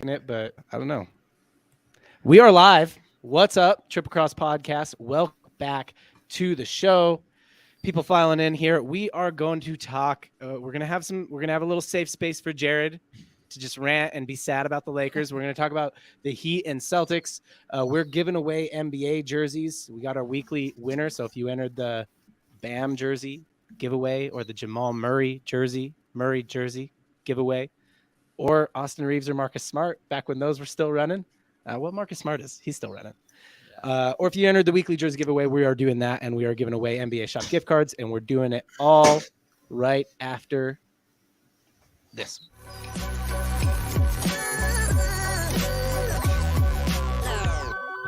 liking it, but I don't know. We are live. What's up, Triple Cross Podcast? Welcome back to the show. People filing in here. We are going to talk. We're gonna have a little safe space for Jared to just rant and be sad about the Lakers. We're gonna talk about the Heat and Celtics. We're giving away NBA jerseys. We got our weekly winner. So if you entered the Bam jersey giveaway or the Jamal Murray jersey giveaway, or Austin Reeves or Marcus Smart back when those were still running. What Marcus Smart is, he's still running. Or if you entered the weekly jersey giveaway, we are doing that, and we are giving away NBA Shop gift cards, and we're doing it all right after this.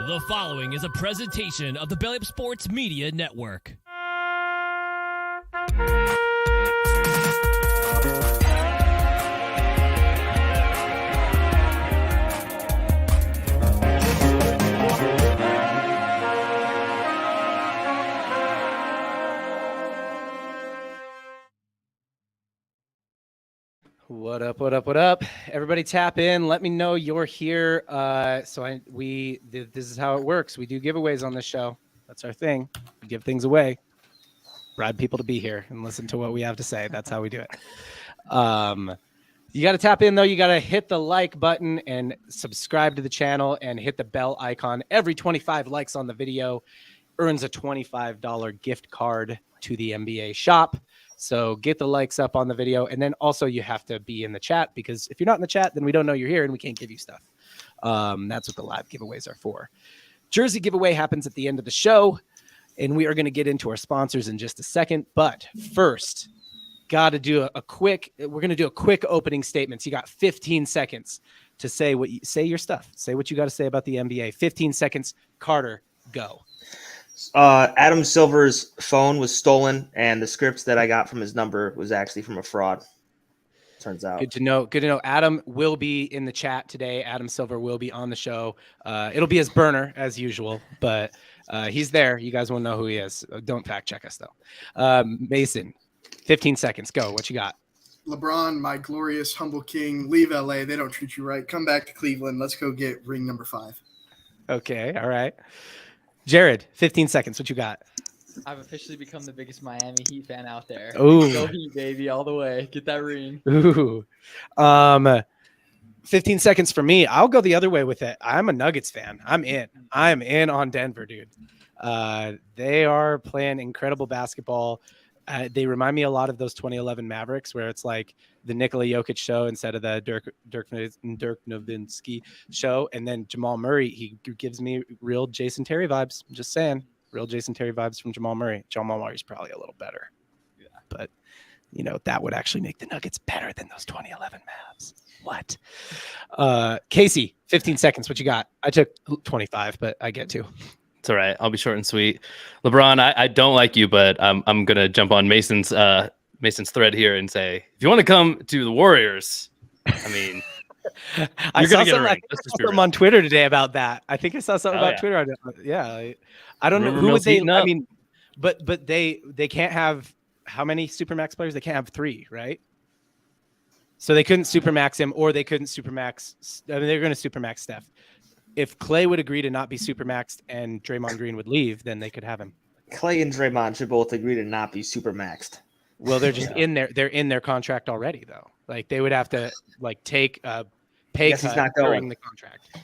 The following is a presentation of the Belly Up Sports Media Network. What up? What up? What up? Everybody tap in. Let me know you're here. This is how it works. We do giveaways on this show. That's our thing. We give things away. Bribe people to be here and listen to what we have to say. That's how we do it. You got to tap in, though. You got to hit the like button and subscribe to the channel and hit the bell icon. Every 25 likes on the video earns a $25 gift card to the NBA shop. So get the likes up on the video. And then also you have to be in the chat, because if you're not in the chat, then we don't know you're here and we can't give you stuff. That's what the live giveaways are for. Jersey giveaway happens at the end of the show, and we are going to get into our sponsors in just a second. But first, we're going to do a quick opening statements. You got 15 seconds to say your stuff. Say what you got to say about the NBA. 15 seconds. Carter, go. Adam Silver's phone was stolen, and the scripts that I got from his number was actually from a fraud. Turns out. Good to know. Adam will be in the chat today. Adam Silver will be on the show. It'll be his burner as usual, but he's there. You guys won't know who he is. Don't fact check us though. Mason, 15 seconds. Go. What you got? LeBron, my glorious humble king, leave LA. They don't treat you right. Come back to Cleveland. Let's go get ring number 5. Okay. All right. Jared, 15 seconds. What you got? I've officially become the biggest Miami Heat fan out there. Ooh. Go Heat, baby, all the way. Get that ring. Ooh. 15 seconds for me. I'll go the other way with it. I'm a Nuggets fan. I'm in on Denver, dude. They are playing incredible basketball. They remind me a lot of those 2011 Mavericks, where it's like the Nikola Jokic show instead of the Dirk Nowitzki show. And then Jamal Murray, he gives me real Jason Terry vibes. I'm just saying, real Jason Terry vibes from Jamal Murray. Jamal Murray's probably a little better. Yeah. But, that would actually make the Nuggets better than those 2011 Mavs. What? Casey, 15 seconds. What you got? I took 25, but I get to. It's all right. I'll be short and sweet. LeBron, I don't like you, but I'm gonna jump on Mason's thread here and say, if you want to come to the Warriors, I mean, I saw something on Twitter today about that. I think I saw something about Twitter. Yeah, I don't know who would they. I mean, but they can't have how many Supermax players? They can't have 3, right? So they couldn't Supermax him, or they couldn't Supermax. I mean, they're going to Supermax Steph. If Clay would agree to not be supermaxed and Draymond Green would leave, then they could have him. Clay and Draymond should both agree to not be supermaxed. Well, they're just in there. They're in their contract already, though. Like they would have to take a pay cut during the contract.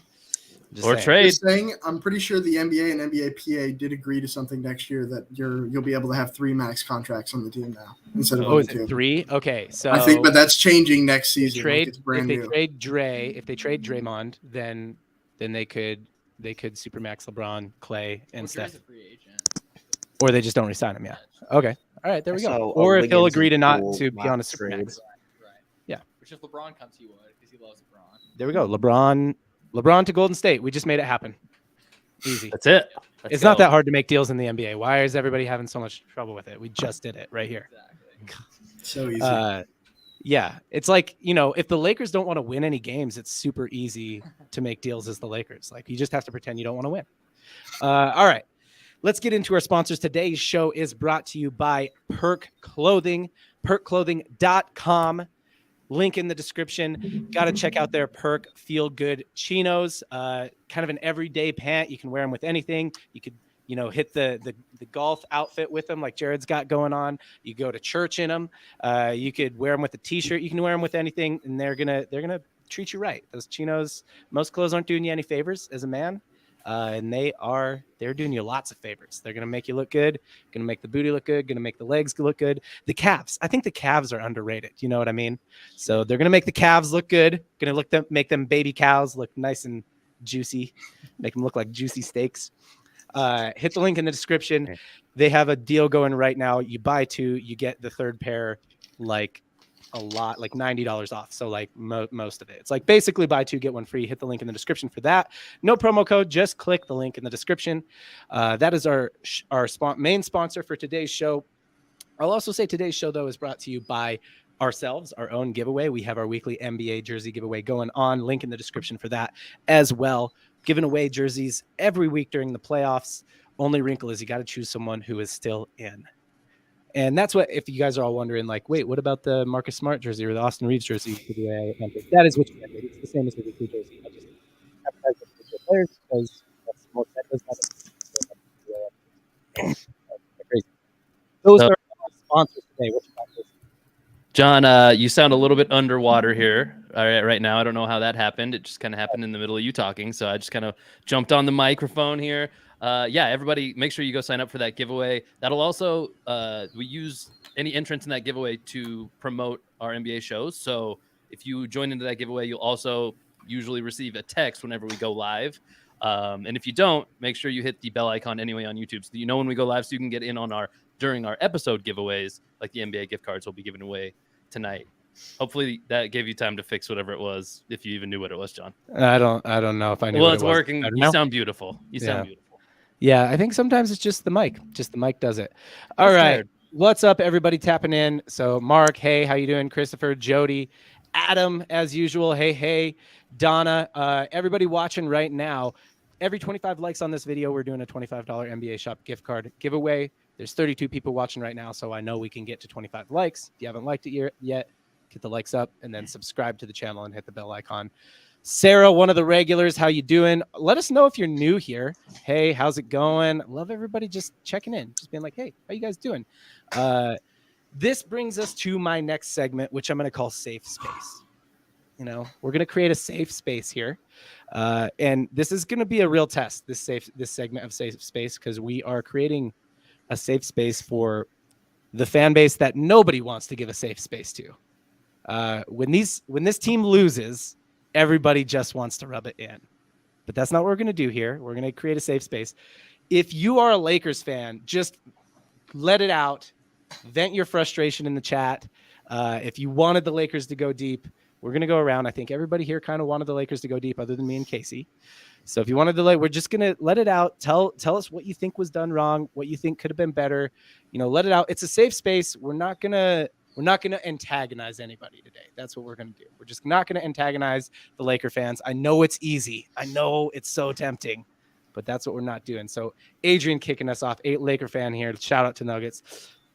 Or trade. Just saying, I'm pretty sure the NBA and NBA PA did agree to something next year that you'll be able to have 3 max contracts on the team now instead of is it 3? Okay, so I think, but that's changing next season. If they trade Draymond, then they could supermax LeBron, Clay, and Steph. Or they just don't resign him. Yeah. Okay. All right. There we go. So, or if he'll agree to not to be on a supermax. Right. Yeah. Which if LeBron comes, he would, because he loves LeBron. There we go. LeBron to Golden State. We just made it happen. Easy. That's it. It's not that hard to make deals in the NBA. Why is everybody having so much trouble with it? We just did it right here. Exactly. So easy. Yeah, it's like, if the Lakers don't want to win any games, it's super easy to make deals as the Lakers. Like, you just have to pretend you don't want to win. All right, let's get into our sponsors. Today's show is brought to you by Perk Clothing, perkclothing.com. Link in the description. Got to check out their Perk Feel Good Chinos. Kind of an everyday pant. You can wear them with anything. You could, hit the golf outfit with them like Jared's got going on. You go to church in them. You could wear them with a t-shirt. You can wear them with anything, and they're gonna treat you right. Those chinos, most clothes aren't doing you any favors as a man. And they're doing you lots of favors. They're going to make you look good, going to make the booty look good, going to make the legs look good. The calves, I think the calves are underrated. You know what I mean? So they're going to make the calves look good, going to make them baby cows look nice and juicy, make them look like juicy steaks. Hit the link in the description. Okay. They have a deal going right now. You buy 2, you get the third pair like a lot, like $90 off. So like most of it, it's like basically buy 2 get 1 free. Hit the link in the description for that. No promo code, just click the link in the description. That is our main sponsor for today's show. I'll also say today's show though is brought to you by ourselves, our own giveaway. We have our weekly NBA jersey giveaway going on. Link in the description for that as well. Giving away jerseys every week during the playoffs. Only wrinkle is you got to choose someone who is still in. And that's what, if you guys are all wondering, like, wait, what about the Marcus Smart jersey or the Austin Reeves jersey? That is what you get. It's the same as the weekly jersey. I just advertise it for players because that's more crazy. Those are our sponsors today. What you got, Chris? John, you sound a little bit underwater here right now. I don't know how that happened. It just kind of happened in the middle of you talking. So I just kind of jumped on the microphone here. Everybody make sure you go sign up for that giveaway. That'll also, we use any entrance in that giveaway to promote our NBA shows. So if you join into that giveaway, you'll also usually receive a text whenever we go live. And if you don't, make sure you hit the bell icon anyway on YouTube so that you know when we go live, so you can get in on during our episode giveaways, like the NBA gift cards will be given away tonight. Hopefully that gave you time to fix whatever it was, if you even knew what it was, John. I don't know if I knew. Well, it's working. You sound beautiful. Sound beautiful. Yeah, I think sometimes it's just the mic. Just the mic does it. All right. Tired. What's up, everybody tapping in? So Mark, hey, how you doing? Christopher, Jody, Adam, as usual. Hey, Donna, everybody watching right now. Every 25 likes on this video, we're doing a $25 NBA Shop gift card giveaway. There's 32 people watching right now, so I know we can get to 25 likes. If you haven't liked it yet, get the likes up and then subscribe to the channel and hit the bell icon. Sarah, one of the regulars, how you doing? Let us know if you're new here. Hey, how's it going? Love everybody just checking in, just being like, hey, how you guys doing? This brings us to my next segment, which I'm going to call Safe Space. We're going to create a safe space here. And this is going to be a real test, this segment of Safe Space, because we are creating a safe space for the fan base that nobody wants to give a safe space to. When this team loses, everybody just wants to rub it in. But that's not what we're going to do here. We're going to create a safe space. If you are a Lakers fan, just let it out. Vent your frustration in the chat. If you wanted the Lakers to go deep, we're going to go around. I think everybody here kind of wanted the Lakers to go deep other than me and Casey. So if you wanted to, we're just going to let it out. Tell us what you think was done wrong, what you think could have been better. Let it out. It's a safe space. We're not going to antagonize anybody today. That's what we're going to do. We're just not going to antagonize the Laker fans. I know it's easy. I know it's so tempting, but that's what we're not doing. So Adrian kicking us off, Laker fan here. Shout out to Nuggets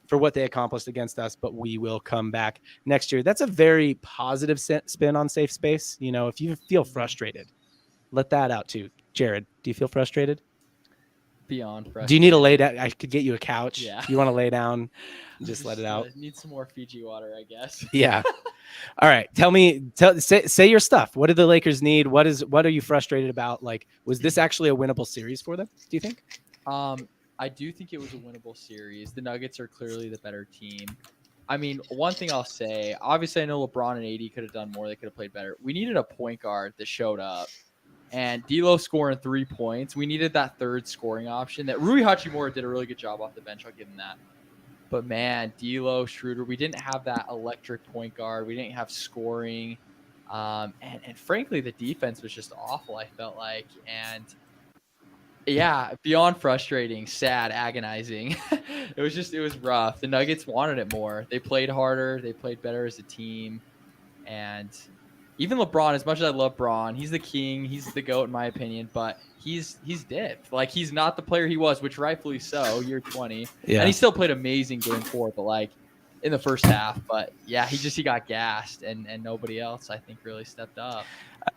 for what they accomplished against us, but we will come back next year. That's a very positive spin on safe space. If you feel frustrated, let that out too. Jared, do you feel frustrated? Beyond frustrated. Do you need to lay down? I could get you a couch. Yeah. You want to lay down? Just let it out. Need some more Fiji water, I guess. Yeah. All right. Say your stuff. What do the Lakers need? What are you frustrated about? Was this actually a winnable series for them? Do you think? I do think it was a winnable series. The Nuggets are clearly the better team. I mean, one thing I'll say, obviously I know LeBron and AD could have done more. They could have played better. We needed a point guard that showed up. And D'Lo scoring 3 points. We needed that third scoring option. That Rui Hachimura did a really good job off the bench. I'll give him that. But, man, D'Lo, Schroeder, we didn't have that electric point guard. We didn't have scoring. And frankly, the defense was just awful, I felt like. And, yeah, beyond frustrating, sad, agonizing. It was rough. The Nuggets wanted it more. They played harder. They played better as a team. And even LeBron, as much as I love Bron, he's the king. He's the GOAT in my opinion, but he's dipped. He's not the player he was, which rightfully so, year 20. Yeah. And he still played amazing game 4, but in the first half. But yeah, he got gassed, and nobody else I think really stepped up.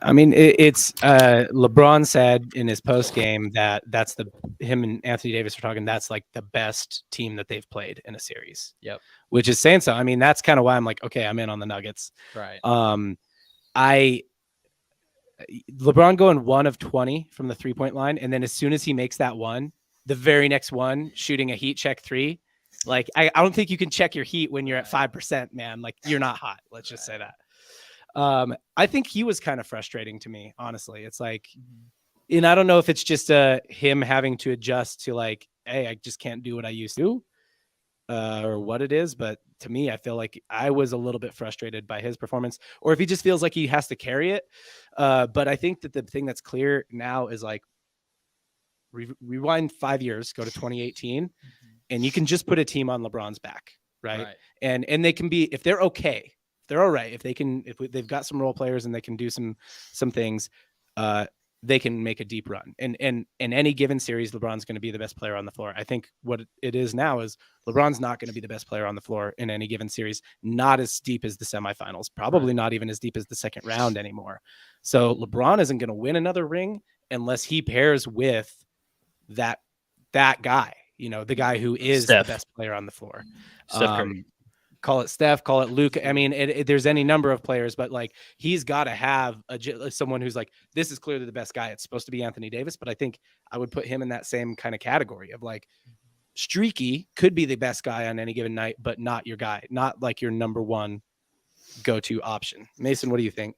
I mean, it's LeBron said in his post game that him and Anthony Davis were talking. That's like the best team that they've played in a series. Yep. Which is saying so. I mean, that's kind of why I'm like, okay, I'm in on the Nuggets. Right. LeBron going 1 of 20 from the 3-point line, and then as soon as he makes that one, the very next one, shooting a heat check 3. Like, I don't think you can check your heat when you're at 5%, man. Like, you're not hot. Let's just say that. I think he was kind of frustrating to me, honestly. It's like, and I don't know if it's just him having to adjust to like, hey, I just can't do what I used to, or what it is. But to me, I feel like I was a little bit frustrated by his performance, or if he just feels like he has to carry it. But I think that the thing that's clear now is like, rewind 5 years, go to 2018, and you can just put a team on LeBron's back, right? And they can be, if they're okay, they're all right. If they've got some role players and they can do some things, they can make a deep run. And in any given series, LeBron's going to be the best player on the floor. I think what it is now is LeBron's not going to be the best player on the floor in any given series, not as deep as the semifinals, probably not even as deep as the second round anymore. So LeBron isn't going to win another ring unless he pairs with that guy, the guy who is Steph. the best player on the floor. Steph Curry. Call it Steph, call it Luke. I mean, there's any number of players, but like he's got to have someone who's like, this is clearly the best guy. It's supposed to be Anthony Davis, but I think I would put him in that same kind of category of like, streaky could be the best guy on any given night, but not your guy, not like your number one go-to option. Mason, what do you think?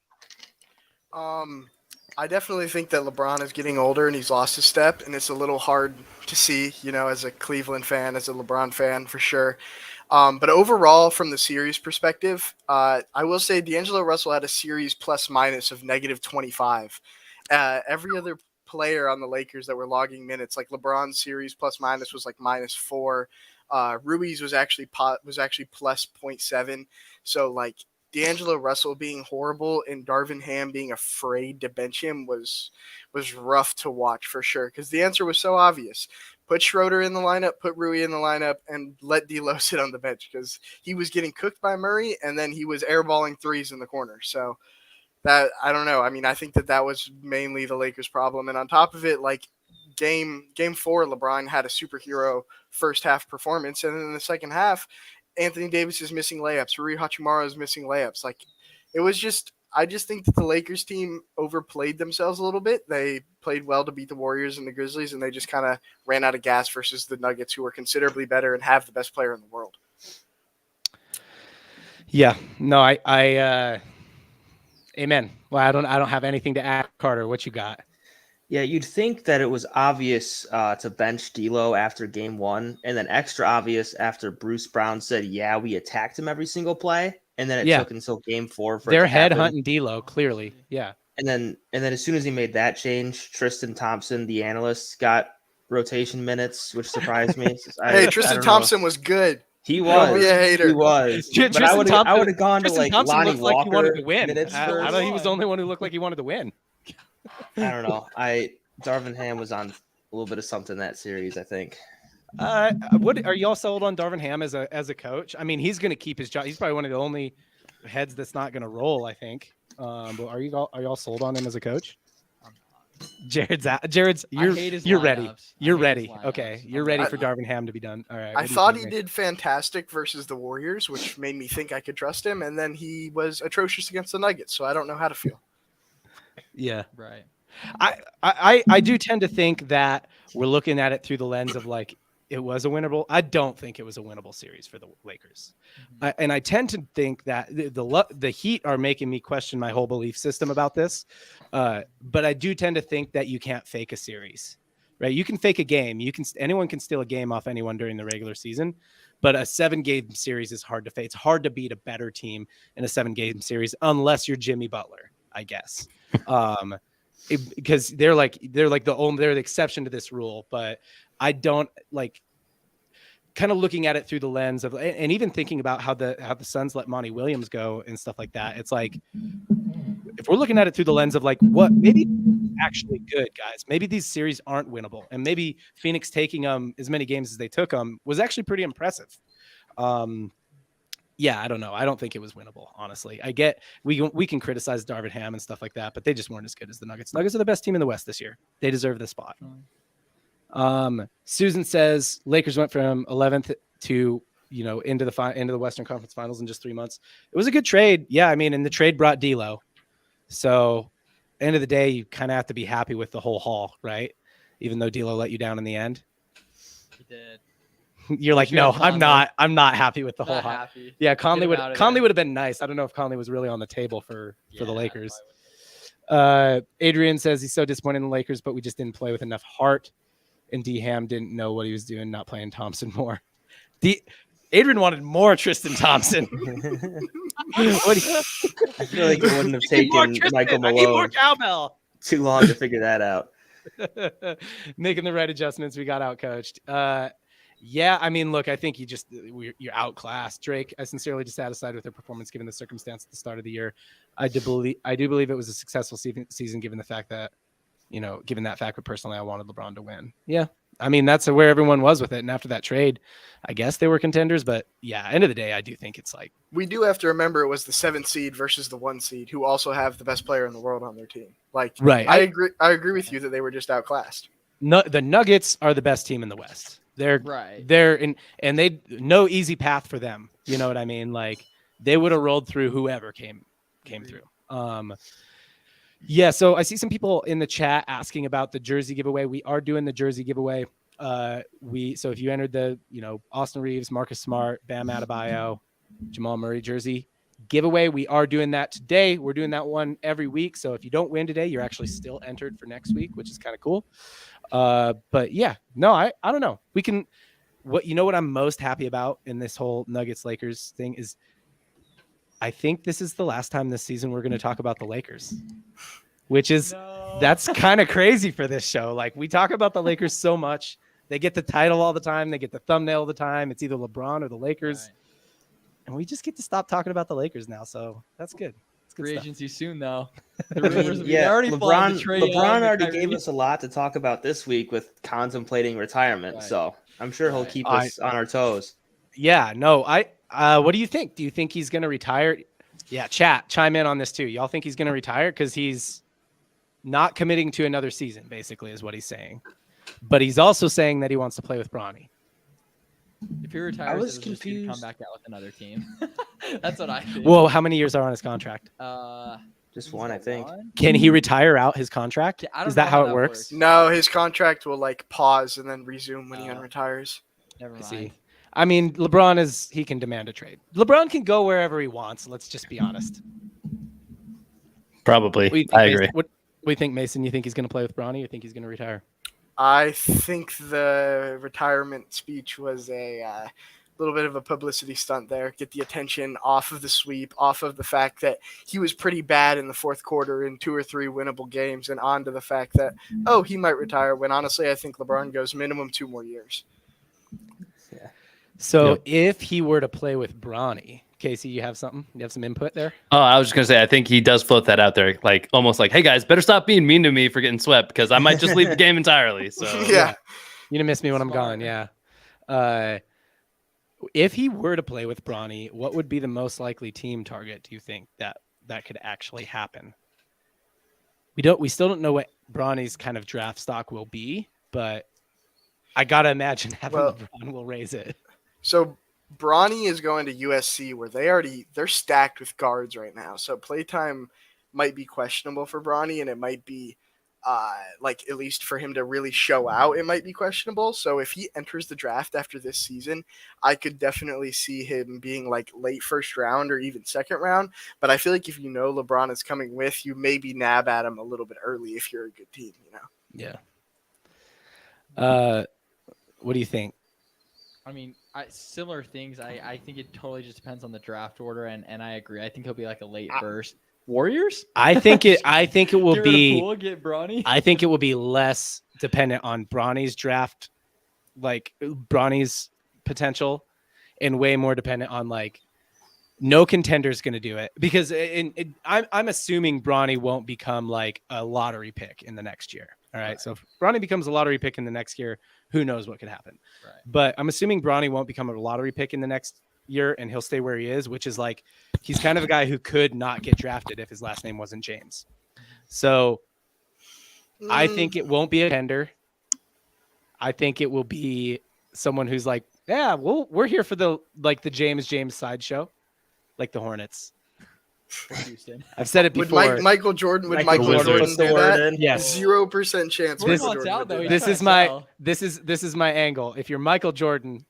I definitely think that LeBron is getting older and he's lost his step, and it's a little hard to see, as a Cleveland fan, as a LeBron fan for sure. But overall, from the series perspective, I will say D'Angelo Russell had a series plus minus of -25. Every other player on the Lakers that were logging minutes, like LeBron's series plus minus was like -4. Ruiz was actually plus 0.7. So like D'Angelo Russell being horrible and Darvin Ham being afraid to bench him was rough to watch for sure, because the answer was so obvious. Put Schroeder in the lineup, put Rui in the lineup, and let D'Lo sit on the bench, because he was getting cooked by Murray, and then he was airballing threes in the corner. So that, I don't know. I mean, I think that was mainly the Lakers' problem. And on top of it, like game 4, LeBron had a superhero first half performance, and then in the second half, Anthony Davis is missing layups. Rui Hachimura is missing layups. Like, it was just, I just think that the Lakers team overplayed themselves a little bit. They played well to beat the Warriors and the Grizzlies, and they just kind of ran out of gas versus the Nuggets, who are considerably better and have the best player in the world. Yeah, no, I amen. Well, I don't have anything to add. Carter, what you got? Yeah, you'd think that it was obvious to bench D'Lo after game 1, and then extra obvious after Bruce Brown said, yeah, we attacked him every single play. And then it took until game 4 for their it to head happen. hunting D'Lo, clearly. Yeah. And then as soon as he made that change, Tristan Thompson, the analyst, got rotation minutes, which surprised me. Tristan Thompson was good. He was. Don't be a hater. He was. But I would have gone to like Thompson Lonnie looked Walker. like he wanted to win. I thought he was the only one who looked like he wanted to win. I don't know. Darvin Ham was on a little bit of something that series, I think. What are y'all sold on Darvin Ham as a coach? I mean, he's going to keep his job. He's probably one of the only heads that's not going to roll, I think. But are y'all sold on him as a coach? Jared's you're ready. You're ready. Okay, you're ready for Darvin Ham to be done. All right. I thought he did fantastic versus the Warriors, which made me think I could trust him, and then he was atrocious against the Nuggets, so I don't know how to feel. Yeah. Right. I do tend to think that we're looking at it through the lens of like, it was a winnable. I don't think it was a winnable series for the Lakers. And I tend to think that the Heat are making me question my whole belief system about this. But I do tend to think that you can't fake a series, right? You can fake a game. Anyone can steal a game off anyone during the regular season, but a 7-game series is hard to fake. It's hard to beat a better team in a 7-game series unless you're Jimmy Butler, I guess. Because they're the exception to this rule, but I don't like kind of looking at it through the lens of, and even thinking about how the Suns let Monty Williams go and stuff like that. It's like, if we're looking at it through the lens of like, what maybe actually good guys, maybe these series aren't winnable, and maybe Phoenix taking as many games as they took was actually pretty impressive. yeah, I don't know. I don't think it was winnable, honestly. I get we can criticize Darvin Ham and stuff like that, but they just weren't as good as the Nuggets. Nuggets are the best team in the West this year. They deserve the spot. Susan says Lakers went from 11th to into the Western Conference Finals in just 3 months. It was a good trade. Yeah, I mean, and the trade brought D'Lo. So, end of the day, you kind of have to be happy with the whole haul, right? Even though D'Lo let you down in the end. He did. You're like, no, I'm not happy with the whole haul. Happy. Yeah, Conley would have been nice. I don't know if Conley was really on the table for the Lakers. Adrian says he's so disappointed in the Lakers, but we just didn't play with enough heart. And D Ham didn't know what he was doing, not playing Thompson more. Adrian wanted more Tristan Thompson. I feel like it wouldn't have taken Michael Malone too long to figure that out. Making the right adjustments, we got outcoached. Yeah, I mean, look, I think you're outclassed. Drake, I sincerely dissatisfied with their performance given the circumstance at the start of the year. I do believe it was a successful season given the fact that, given that fact, but personally, I wanted LeBron to win. Yeah, I mean, that's where everyone was with it. And after that trade, I guess they were contenders. But yeah, end of the day, I do think it's like we do have to remember it was the 7th seed versus the 1 seed, who also have the best player in the world on their team. Like, right? I agree with you that they were just outclassed. No, the Nuggets are the best team in the West. They're right. They're in, and they no easy path for them. You know what I mean? Like they would have rolled through whoever came through. Yeah. So I see some people in the chat asking about the jersey giveaway. We are doing the jersey giveaway. So if you entered the Austin Reeves, Marcus Smart, Bam Adebayo, Jamal Murray jersey giveaway, we are doing that today. We're doing that one every week. So if you don't win today, you're actually still entered for next week, which is kind of cool. But yeah, no, I don't know. We can, what I'm most happy about in this whole Nuggets Lakers thing is I think this is the last time this season we're going to talk about the Lakers, which is, that's kind of crazy for this show. Like we talk about the Lakers so much. They get the title all the time. They get the thumbnail all the time. It's either LeBron or the Lakers. Right. And we just get to stop talking about the Lakers now. So that's good. Free agency soon, though. LeBron already gave us a lot to talk about this week with contemplating retirement. Right. So I'm sure he'll keep us on our toes. Yeah, no, what do you think? Do you think he's going to retire? Yeah, chat, chime in on this too. Y'all think he's going to retire? Because he's not committing to another season, basically, is what he's saying. But he's also saying that he wants to play with Bronny. If he retires, I was confused. Come back out with another team. That's what I think. Well, how many years are on his contract? Just one, I think. Can he retire out his contract? Is that how it works? No, his contract will pause and then resume when he unretires. Never mind. See. I mean, LeBron he can demand a trade. LeBron can go wherever he wants. Let's just be honest. Probably. I agree. What do you think, Mason? You think he's going to play with Bronny? You think he's going to retire? I think the retirement speech was a little bit of a publicity stunt there. Get the attention off of the sweep, off of the fact that he was pretty bad in the fourth quarter in 2 or 3 winnable games, and on to the fact that, he might retire, when honestly I think LeBron goes minimum 2 more years. Yeah. So if he were to play with Bronny, Casey, you have something? You have some input there? Oh, I was just going to say, I think he does float that out there, almost like, hey, guys, better stop being mean to me for getting swept because I might just leave the game entirely. So yeah. You're going to miss me when I'm gone, yeah. If he were to play with Bronny, what would be the most likely team target, do you think, that could actually happen? We still don't know what Bronny's kind of draft stock will be, but I got to imagine having LeBron will raise it. So Bronny is going to USC where they're stacked with guards right now. So playtime might be questionable for Bronny, and it might be at least for him to really show out, it might be questionable. So if he enters the draft after this season, I could definitely see him being late first round or even second round. But I feel like if LeBron is coming with you, maybe nab at him a little bit early if you're a good team, Yeah. What do you think? I mean, similar things. I think it totally just depends on the draft order, and I agree. I think he'll be a late first. Warriors? I think it will be. Get Bronny. I think it will be less dependent on Bronny's draft, Bronny's potential, and way more dependent on no contender's going to do it because I'm assuming Bronny won't become a lottery pick in the next year. All right. So if Bronny becomes a lottery pick in the next year, who knows what could happen? Right. But I'm assuming Bronny won't become a lottery pick in the next year and he'll stay where he is, which is like he's kind of a guy who could not get drafted if his last name wasn't James. So I think it won't be a tender. I think it will be someone who's like, yeah, we're here for the James sideshow, like the Hornets. Houston. I've said it Would before. Michael Jordan do Wizards. that? Yes. 0% chance. This- Michael Jordan out, would do though. that. This is my angle. If you're Michael Jordan,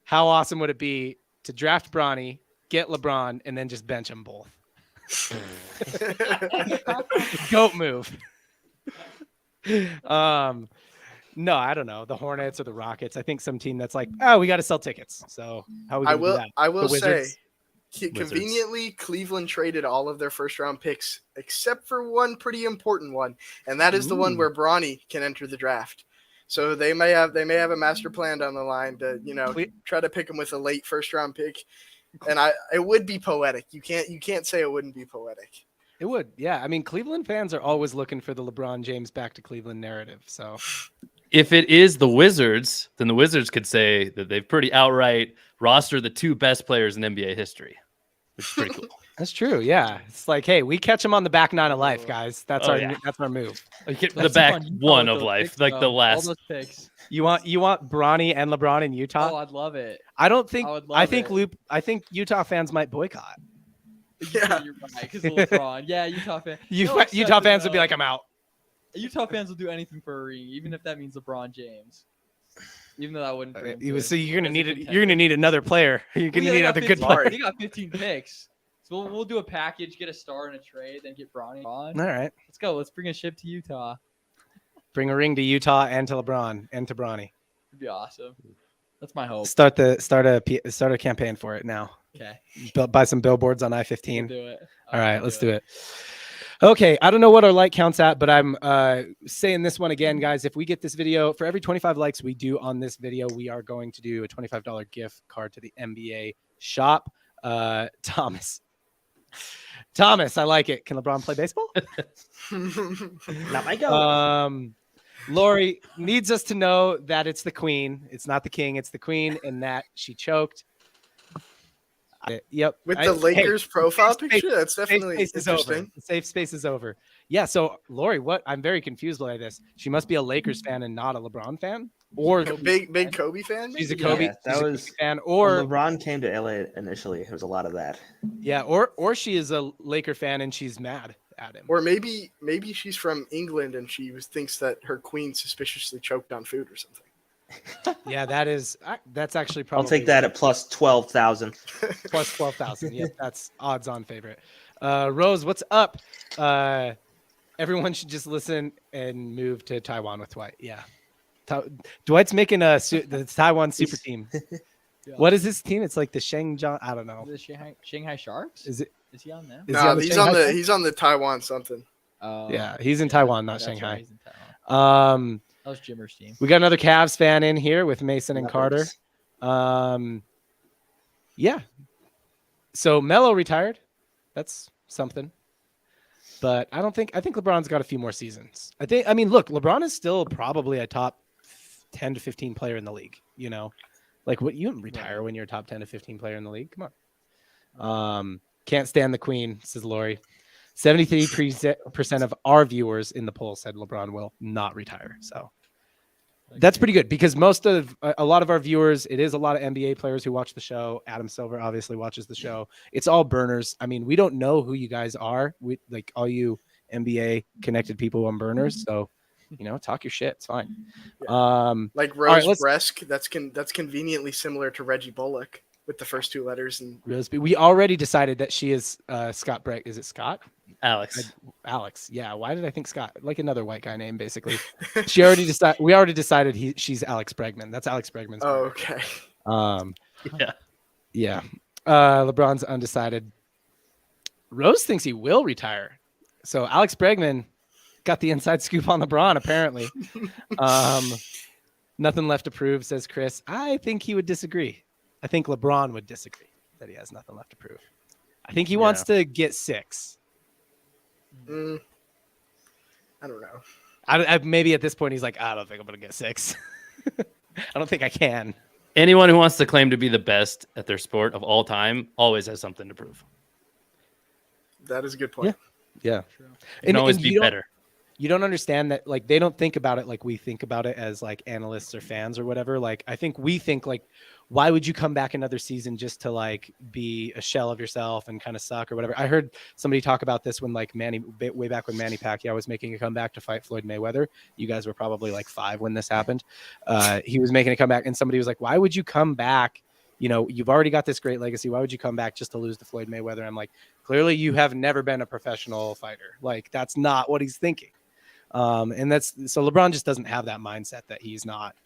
how awesome would it be to draft Bronny, get LeBron, and then just bench them both? Goat move. No, I don't know. The Hornets or the Rockets. I think some team that's like, oh, we got to sell tickets. So how are we gonna do that? I will The say, Wizards? conveniently, Cleveland traded all of their first-round picks except for one pretty important one, and that is the one where Bronny can enter the draft. So they may have a master plan down the line to try to pick him with a late first-round pick, and it would be poetic. You can't say it wouldn't be poetic. It would, yeah. I mean, Cleveland fans are always looking for the LeBron James back to Cleveland narrative. So If it is the Wizards, then the Wizards could say that they've pretty outright rostered the 2 best players in NBA history, which is pretty cool. that's true. Yeah, it's like, hey, we catch them on the back 9 of life, guys. That's Oh, our yeah. that's our move. Like, the That's back fun. You 1 know of those life, picks, like though. the All last. those picks. You want Bronny and LeBron in Utah? Oh, I'd love it. I don't think. I would I love think it. I think Utah fans might boycott. Yeah. You're right. Because of LeBron. Yeah, Utah fans. Utah fans would be like, I'm out. Utah fans will do anything for a ring, even if that means LeBron James. Even though that wouldn't. bring him to So you're gonna as a need it. contender. You're gonna need another player. You're gonna Well, need yeah, they another got good 15 player. They got 15 picks. So we'll do a package, get a star in a trade, then get Bronny on. All right, Let's go. Let's bring a ship to Utah. bring a ring to Utah and to LeBron and to Bronny. It'd be awesome. That's my hope. Start a campaign for it now. Okay. Buy some billboards on We'll I-15. do it. All right, let's do it. Okay, I don't know what our like count's at, but I'm saying this one again, guys. If we get this video, for every 25 likes we do on this video, we are going to do a $25 gift card to the NBA shop. Thomas, I like it. Can LeBron play baseball? Not my go. Lori needs us to know that it's the queen. It's not the king. It's the queen, and that she choked. Yep. With the Lakers profile picture, that's definitely safe space is over. interesting. The safe space is over. Yeah. So Lori, I'm very confused by this. She must be a Lakers fan and not a LeBron fan, or Big Kobe fan. she's a maybe? Kobe, Yeah, that she's a Kobe was- fan, When or LeBron came to LA initially, there was a lot of that. yeah, or she is a Laker fan and she's mad at him. Or maybe she's from England and she thinks that her queen suspiciously choked on food or something. Yeah, that's actually I'll probably take that at plus 12,000. plus 12,000. Yeah, that's odds-on favorite. Rose, what's up? Everyone should just listen and move to Taiwan with Dwight. Yeah, Dwight's making the Taiwan super team. Yeah. What is this team? It's like the Shenzhen. I don't know. The Shanghai Sharks? Is it? Is he on them? Is he No, on the he's Shanghai on the team? he's on the Taiwan something. Oh, Yeah, he's in Taiwan, not that's Shanghai. right, he's in Taiwan. That was Jimmer's team. We got another Cavs fan in here with Mason and Carter. Leopards. Yeah. So Melo retired. That's something. But I think LeBron's got a few more seasons. I mean, look, LeBron is still probably a top 10 to 15 player in the league, you know. Like what you retire when you're a top 10 to 15 player in the league. Come on. Can't stand the queen, says Lori. 73% of our viewers in the poll said LeBron will not retire. So that's pretty good because a lot of our viewers, it is a lot of NBA players who watch the show. Adam Silver obviously watches the show. It's all burners. I mean, we don't know who you guys are. We like all you NBA connected people on burners. So, talk your shit. It's fine. Like all right, Rose Bresk, that's conveniently similar to Reggie Bullock with the first 2 letters. And we already decided that she is Scott Breck. Is it Scott? Alex. Alex. Yeah. Why did I think Scott? Like another white guy name, basically. We already decided she's Alex Bregman. That's Alex Bregman's. oh, okay. Yeah. LeBron's undecided. Rose thinks he will retire. So Alex Bregman got the inside scoop on LeBron, apparently. Nothing left to prove, says Chris. I think he would disagree. I think LeBron would disagree that he has nothing left to prove. I think he wants to get 6. I don't know. I maybe at this point he's like, I don't think I'm gonna get 6. I don't think I can. Anyone who wants to claim to be the best at their sport of all time always has something to prove. That is a good point. Yeah. You can always be better. You don't understand that, like, they don't think about it like we think about it as like analysts or fans or whatever. Like, I think we think like, why would you come back another season just to like be a shell of yourself and kind of suck or whatever? I heard somebody talk about this when like way back when Manny Pacquiao was making a comeback to fight Floyd Mayweather. You guys were probably like 5 when this happened. He was making a comeback and somebody was like, why would you come back? You know, you've already got this great legacy. Why would you come back just to lose to Floyd Mayweather? I'm like, clearly you have never been a professional fighter. Like, that's not what he's thinking. And so LeBron just doesn't have that mindset that he's not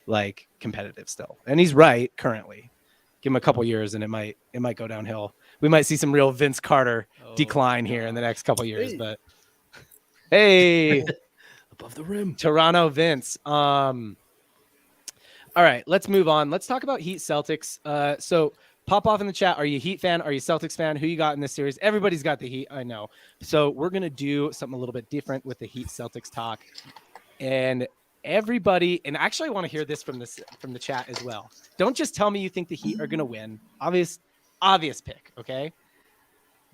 like competitive still. And he's right currently. Give him a couple years and it might go downhill. We might see some real Vince Carter decline here in the next couple years, but hey, Above the rim. Toronto Vince. All right, let's move on. Let's talk about Heat Celtics. So pop off in the chat. Are you a Heat fan? Are you a Celtics fan? Who you got in this series? Everybody's got the Heat, I know. So we're going to do something a little bit different with the Heat Celtics talk. And everybody, and actually I want to hear this from the chat as well. Don't just tell me you think the Heat are going to win. Obvious pick, okay?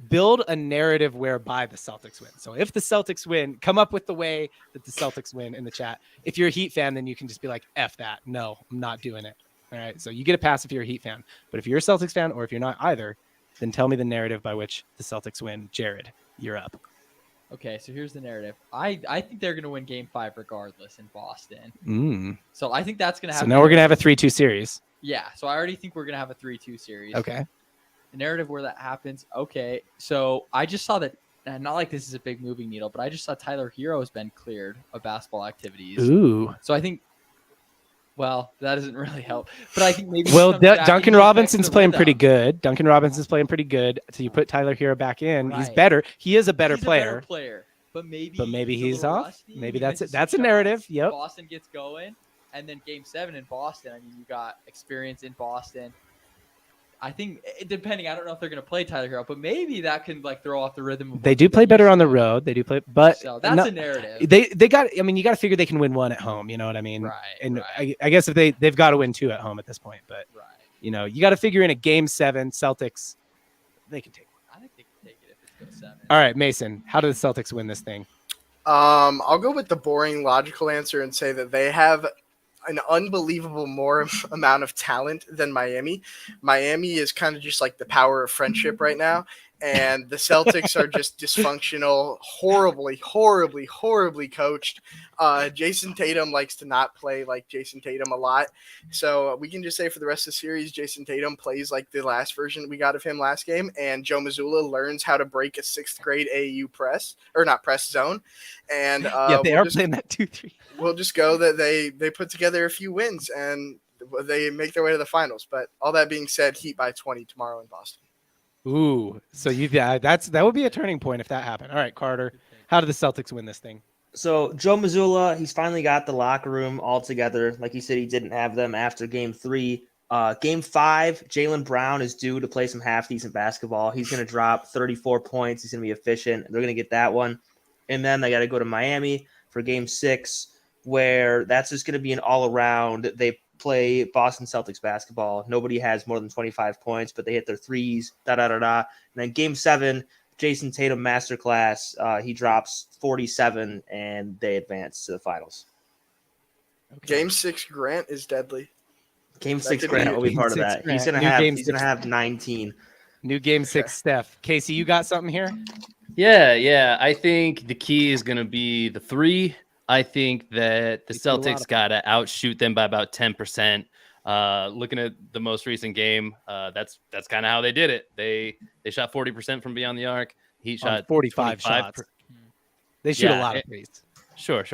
Build a narrative whereby the Celtics win. So if the Celtics win, come up with the way that the Celtics win in the chat. If you're a Heat fan, then you can just be like, F that. No, I'm not doing it. All right, so you get a pass if you're a Heat fan. But if you're a Celtics fan or if you're not either, then tell me the narrative by which the Celtics win. Jared, you're up. Okay, so here's the narrative. I think they're going to win Game 5 regardless in Boston. So I think that's going to happen. So now we're going to have a 3-2 series. Yeah, so I already think we're going to have a 3-2 series. Okay. The narrative where that happens. Okay, so I just saw that, and not like this is a big moving needle, but I just saw Tyler Hero has been cleared of basketball activities. Ooh. So I think, well, that doesn't really help. But I think maybe Duncan Robinson's playing pretty good. Duncan Robinson's playing pretty good. So you put Tyler Hero back in. Right. He's better. He is a better player. But maybe he's off. Rusty. Maybe that's it. That's a narrative. Yep. Boston gets going, and then Game 7 in Boston. I mean, you got experience in Boston. I think, depending, I don't know if they're going to play Tyler Hero, but maybe that can like throw off the rhythm. They do play better on the road. They do play, but so that's a narrative. They got. I mean, you got to figure they can win 1 at home. You know what I mean? Right. And I guess if they've got to win 2 at home at this point, but you know, you got to figure in a Game 7 Celtics, they can take 1. I think they can take it if it goes 7. All right, Mason, how do the Celtics win this thing? I'll go with the boring, logical answer and say that they have an unbelievable more amount of talent than Miami. Miami is kind of just like the power of friendship right now. And the Celtics are just dysfunctional, horribly coached. Jason Tatum likes to not play like Jason Tatum a lot. So we can just say for the rest of the series, Jason Tatum plays like the last version we got of him last game. And Joe Mazzulla learns how to break a 6th grade AAU press, or not press zone. And they are playing that 2-3. We'll just go that they put together a few wins and they make their way to the finals. But all that being said, Heat by 20 tomorrow in Boston. Ooh, so that would be a turning point if that happened. All right, Carter, how do the Celtics win this thing? So Joe Mazzulla, he's finally got the locker room all together. Like he said, he didn't have them after Game 3. Game 5, Jaylen Brown is due to play some half-decent basketball. He's going to drop 34 points. He's going to be efficient. They're going to get that one. And then they got to go to Miami for Game 6, where that's just going to be an all-around. They play Boston Celtics basketball. Nobody has more than 25 points, but they hit their threes, And then Game 7, Jason Tatum masterclass. He drops 47, and they advance to the finals. Okay. Game 6, Grant is deadly. Game 6, Grant will be part of that. Grant. He's gonna have 19. New Game 6, Steph. Casey, you got something here? Yeah. I think the key is going to be the 3. I think that the Celtics got to outshoot them by about 10%. Looking at the most recent game, that's kind of how they did it. They shot 40% from beyond the arc. Heat shot 45 shots. They shoot a lot of threes. Sure.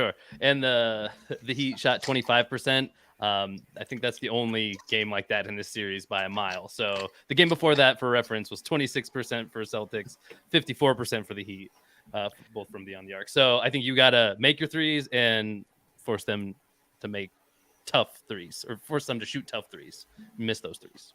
And the Heat shot 25%. I think that's the only game like that in this series by a mile. So the game before that, for reference, was 26% for Celtics, 54% for the Heat. Both from beyond the arc. So I think you got to make your threes and force them to make tough threes, or force them to shoot tough threes, miss those threes.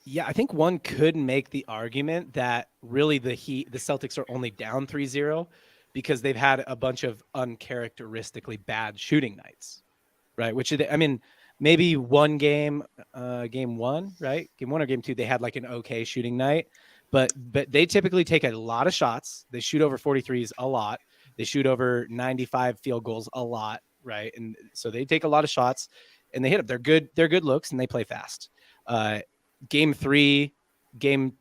Yeah, I think one could make the argument that really the Celtics are only down 3-0 because they've had a bunch of uncharacteristically bad shooting nights, right? Which, I mean, maybe one game, game one, right? Game one or game two, they had like an okay shooting night, but they typically take a lot of shots. They shoot over 43s a lot. They shoot over 95 field goals a lot, right? And so they take a lot of shots and they hit them. They're good looks and they play fast. Game three, game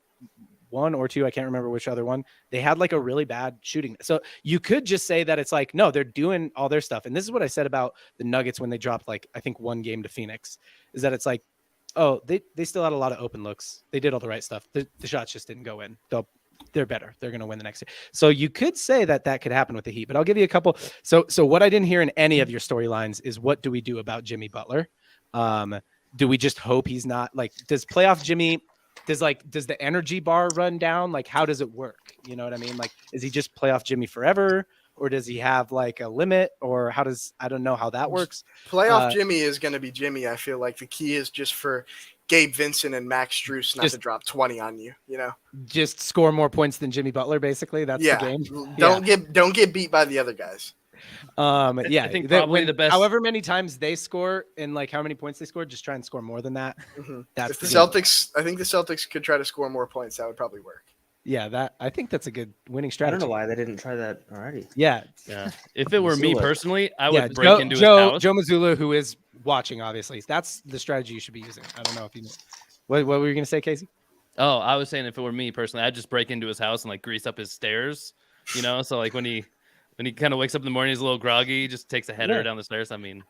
one or two, I can't remember which other one, they had like a really bad shooting. So you could just say that it's like, no, they're doing all their stuff. And this is what I said about the Nuggets when they dropped like, I think one game to Phoenix, is that it's like, oh, they still had a lot of open looks. They did all the right stuff. The shots just didn't go in. They're better. They're going to win the next year. So you could say that could happen with the Heat, but I'll give you a couple. So what I didn't hear in any of your storylines is, what do we do about Jimmy Butler? Do we just hope he's not like, does playoff Jimmy, does the energy bar run down? Like, how does it work? You know what I mean? Like, is he just playoff Jimmy forever, or does he have like a limit, or I don't know how that works. Playoff Jimmy is going to be Jimmy. I feel like the key is just for Gabe Vincent and Max Strus not to drop 20 on you, just score more points than Jimmy Butler. Basically, that's the game. Don't get beat by the other guys. I think probably the best. However many times they score and like how many points they score, just try and score more than that. Mm-hmm. That's if the Celtics. I think the Celtics could try to score more points. That would probably work. Yeah, I think that's a good winning strategy. I don't know why they didn't try that already. Yeah. If it were me personally, I would break into his house. Joe Mazzulla, who is watching, obviously, that's the strategy you should be using. I don't know if you know. What were you going to say, Casey? Oh, I was saying if it were me personally, I'd just break into his house and like grease up his stairs. So like when he kind of wakes up in the morning, he's a little groggy, just takes a header down the stairs. I mean,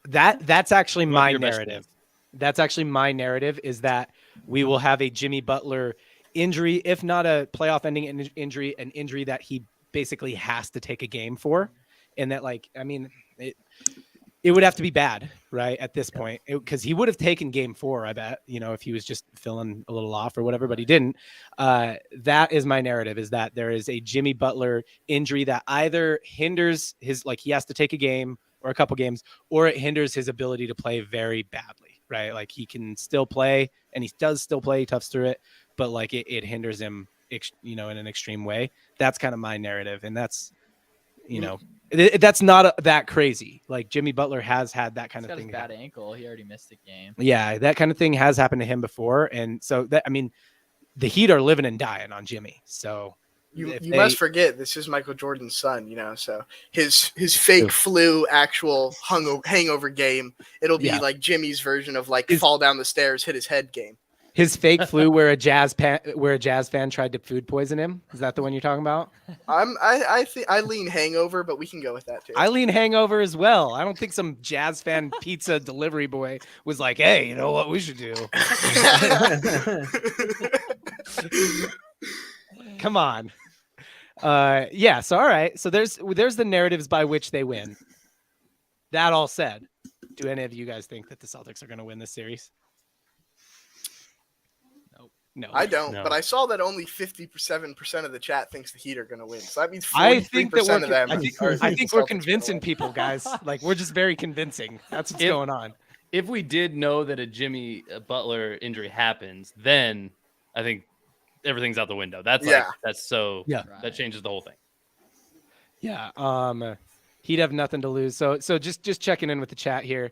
that's actually my narrative. That's actually my narrative, is that we will have a Jimmy Butler injury, if not a playoff ending injury, an injury that he basically has to take a game for. And that, like, I mean, it would have to be bad, right, at this point, because he would have taken game 4, I bet, if he was just feeling a little off or whatever, but he didn't. That is my narrative, is that there is a Jimmy Butler injury that either hinders his, like, he has to take a game or a couple games, or it hinders his ability to play very badly, right? Like, he can still play, and he does still play, he toughs through it, but like it hinders him, in an extreme way. That's kind of my narrative. And that's, that's not that crazy. Like, Jimmy Butler has had that kind of thing. Bad ankle. He already missed a game. Yeah. That kind of thing has happened to him before. And so the Heat are living and dying on Jimmy. So you must forget, this is Michael Jordan's son, so his fake flu actual hangover game, it'll be like Jimmy's version of like fall down the stairs, hit his head game. His fake flu where a Jazz fan tried to food poison him. Is that the one you're talking about? I lean hangover, but we can go with that too. I lean hangover as well. I don't think some Jazz fan pizza delivery boy was like, "Hey, you know what we should do?" Come on. So all right. So there's the narratives by which they win. That all said, do any of you guys think that the Celtics are going to win this series? No, I don't. No. But I saw that only 57% of the chat thinks the Heat are going to win. So that means 43% of them. I think we're convincing people, guys. Like, we're just very convincing. That's what's going on. If we did know that a Jimmy Butler injury happens, then I think everything's out the window. That changes the whole thing. Yeah. He'd have nothing to lose. So just checking in with the chat here.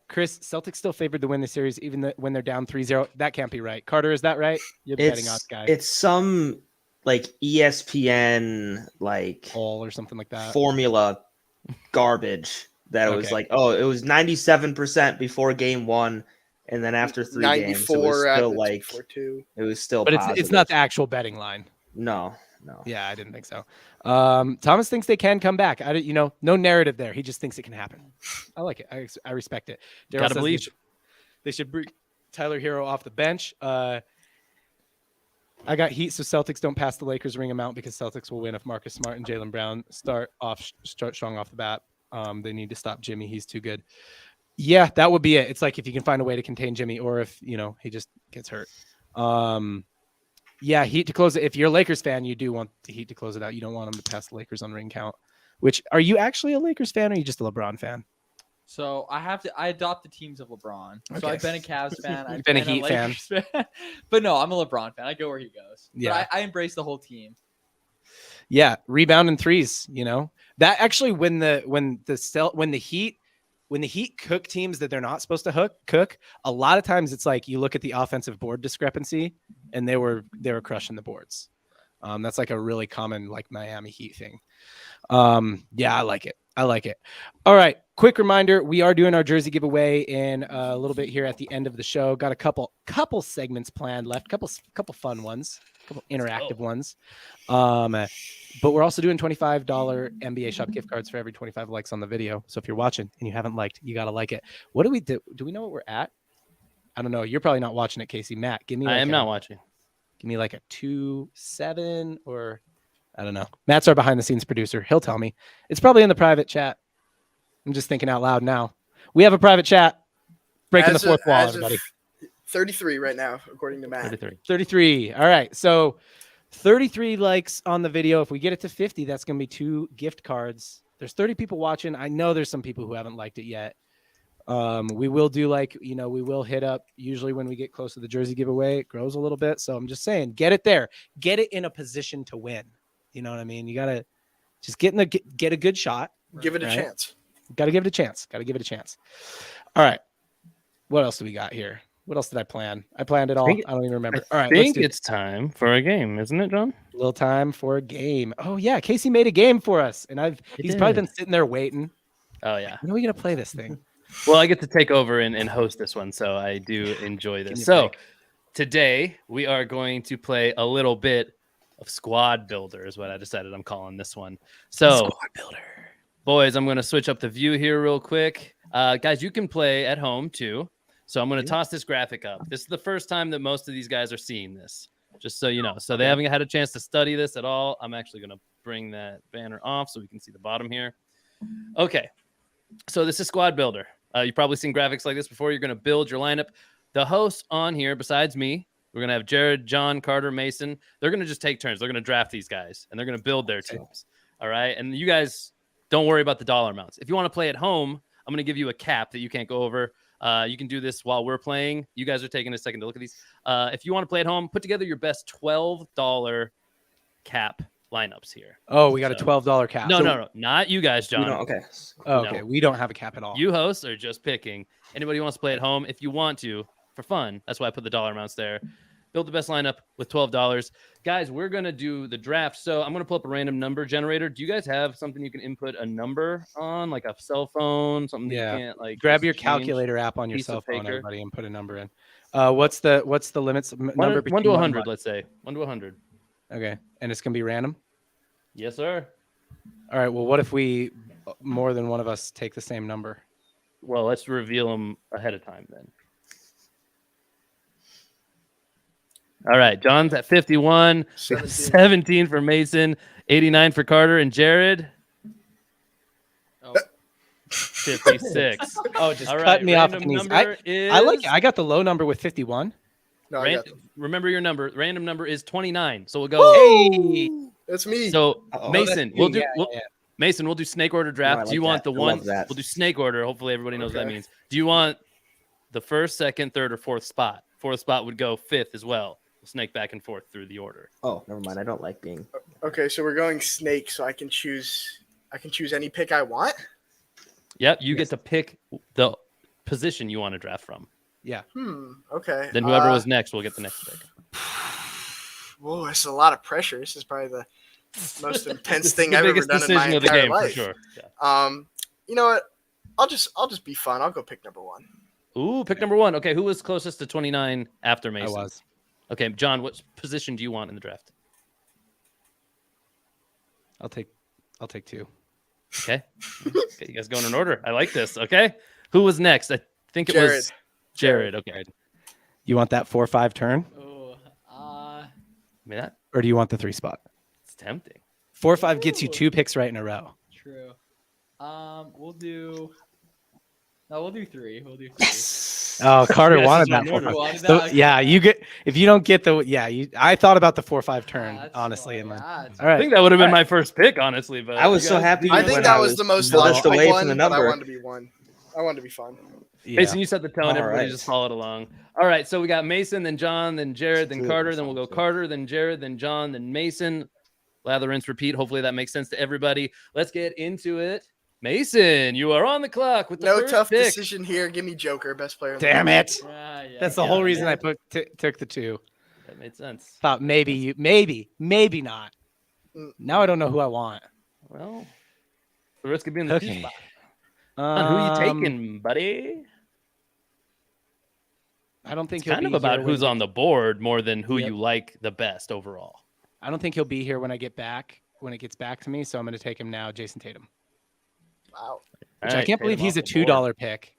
Chris, Celtics still favored to win the series even when they're down 3-0. That can't be right. Carter, is that right? You're the betting odds guy. It's some like ESPN poll or something like that. Formula garbage that it was like, it was 97% before game 1, and then after 3 games, it was still like it was still. But it's not the actual betting line. No. Yeah, I didn't think so. Thomas thinks they can come back. No narrative there. He just thinks it can happen. I like it. I respect it. Daryl Gotta says believe. they should bring Tyler Hero off the bench. I got Heat, so Celtics don't pass the Lakers, ring them out, because Celtics will win if Marcus Smart and Jaylen Brown start strong off the bat. They need to stop Jimmy. He's too good. Yeah, that would be it. It's like if you can find a way to contain Jimmy, or if he just gets hurt. Yeah, Heat to close it. If you're a Lakers fan, you do want the Heat to close it out. You don't want them to pass the Lakers on ring count. Which, are you actually a Lakers fan, or are you just a LeBron fan? So I adopt the teams of LeBron. Okay. So I've been a Cavs fan. I've been a Heat fan. But no, I'm a LeBron fan. I go where he goes. Yeah. But I embrace the whole team. Yeah, rebound and threes. That actually, when the Heat when the Heat cook teams that they're not supposed to cook, a lot of times it's like you look at the offensive board discrepancy, and they were crushing the boards. That's like a really common like Miami Heat thing. Yeah, I like it. All right. Quick reminder, we are doing our jersey giveaway in a little bit here at the end of the show. Got a couple segments planned left, couple fun ones, couple interactive ones. But we're also doing $25 NBA shop gift cards for every 25 likes on the video. So if you're watching and you haven't liked, you got to like it. What do we do? Do we know what we're at? I don't know. You're probably not watching it, Casey. Matt, give me. I am not watching. Give me like a 2-7 or I don't know. Matt's our behind the scenes producer. He'll tell me. It's probably in the private chat. I'm just thinking out loud now. We have a private chat. Breaking the fourth wall, everybody. 33 right now, according to Matt. 33. All right. So 33 likes on the video. If we get it to 50, that's going to be 2 gift cards. There's 30 people watching. I know there's some people who haven't liked it yet. We will do we will hit up usually when we get close to the jersey giveaway. It grows a little bit. So I'm just saying, get it there. Get it in a position to win. You know what I mean? You got to just get a good shot. Give it a chance. Got to give it a chance. All right. What else do we got here? What else did I plan? I planned it all. I don't even remember. All right. I think it's time for a game, isn't it, John? A little time for a game. Oh, yeah. Casey made a game for us, and he's probably been sitting there waiting. Oh, yeah. When are we going to play this thing? Well, I get to take over and host this one, so I do enjoy this. So today we are going to play a little bit of Squad Builder is what I decided I'm calling this one. So Squad Builder. Boys, I'm going to switch up the view here real quick. Guys, you can play at home too. So I'm going to toss this graphic up. This is the first time that most of these guys are seeing this, just so you know. So they haven't had a chance to study this at all. I'm actually going to bring that banner off so we can see the bottom here. Okay. So this is Squad Builder. You've probably seen graphics like this before. You're going to build your lineup. The hosts on here, besides me, we're going to have Jared, John, Carter, Mason. They're going to just take turns. They're going to draft these guys, and they're going to build their teams. All right? And you guys don't worry about the dollar amounts. If you want to play at home, I'm going to give you a cap that you can't go over. You can do this while we're playing. You guys are taking a second to look at these. If you want to play at home, put together your best $12 cap lineups here. Oh, we got a $12 cap. No, not you guys, John. Okay. Oh, okay. No. We don't have a cap at all. You hosts are just picking. Anybody who wants to play at home, if you want to, for fun. That's why I put the dollar amounts there. Build the best lineup with $12. Guys, we're going to do the draft. So I'm going to pull up a random number generator. Do you guys have something you can input a number on, like a cell phone, something that you can't like grab your calculator app on your cell phone, everybody, and put a number in. What's the limits number? 1 to 100, let's say. 1 to 100. Okay. And it's going to be random? Yes, sir. All right. Well, what if we more than one of us take the same number? Well, let's reveal them ahead of time then. All right. John's at 51, 17 for Mason, 89 for Carter and Jared. 56. Oh, just cut me off. I like it. I got the low number with 51. No, remember your number. Random number is 29. So we'll go. Hey, that's me. So Mason, we'll do snake order draft. Do you want the one? We'll do snake order. Hopefully everybody knows what that means. Do you want the first, second, third, or fourth spot? Fourth spot would go fifth as well. We'll snake back and forth through the order. Oh, never mind. I don't like being. Okay, so we're going snake, so I can choose any pick I want. Yep, you get to pick the position you want to draft from. Yeah. Okay. Then whoever was next will get the next pick. Whoa, it's a lot of pressure. This is probably the most intense thing I've ever done in my entire life. For sure. Yeah. You know what? I'll just be fun. I'll go pick number 1. Ooh, pick number 1. Okay, who was closest to 29 after Mason? I was. Okay, John, what position do you want in the draft? I'll take 2. Okay. Okay, you guys going in order. I like this. Okay. Who was next? I think it was Jared. Okay. You want that 4-5 turn? Or do you want the 3 spot? It's tempting. 4-5 gets you 2 picks right in a row. True. We'll do 3. We'll do 3. Oh, Carter wanted that 4-5. So, yeah, you get if you don't get I thought about the 4-5 turn, honestly. All right. I think that would have been my first pick, honestly. But I was so happy. I think that was the most logical one, but I wanted to be 1. I wanted to be fun. Yeah. Mason, you set the tone. Everybody just followed along. All right, so we got Mason, then John, then Jared, then Carter. Then we'll go Carter, then Jared, then John, then Mason. Lather, rinse, repeat. Hopefully that makes sense to everybody. Let's get into it. Mason, you are on the clock with the No first tough pick. decision here. Give me Joker, best player. In the Damn league. it. Yeah, That's the whole reason I took the 2. That made sense. Thought maybe not. Now I don't know who I want. Well, the risk of being the Okay. spot. Who you taking, buddy? I don't think It's he'll kind be of about here who's when- on the board more than who Yep. you like the best overall. I don't think he'll be here when I get back. When it gets back to me, so I'm going to take him now, Jason Tatum. Wow. Which I can't believe he's a $2 pick.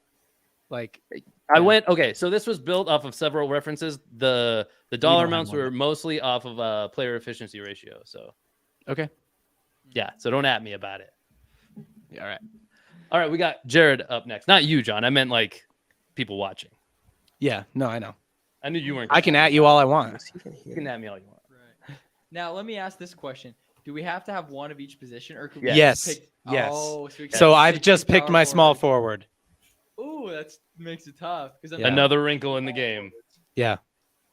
Like I went okay. So this was built off of several references. The dollar don't have amounts one. were mostly off of player efficiency ratio. So okay, yeah. So don't at me about it. yeah, All right. We got Jared up next. Not you, John. I meant like people watching. yeah. No, I know. I knew you weren't. I can at you all I want. You can at me all you want. Right. Now let me ask this question: do we have to have one of each position, or could Yes. we Yes. just pick? Yes. Oh, so, we can So pick I've two just picked power my small forwards. forward. Ooh, that makes it tough. Because Yeah. Another wrinkle in the game. Yeah.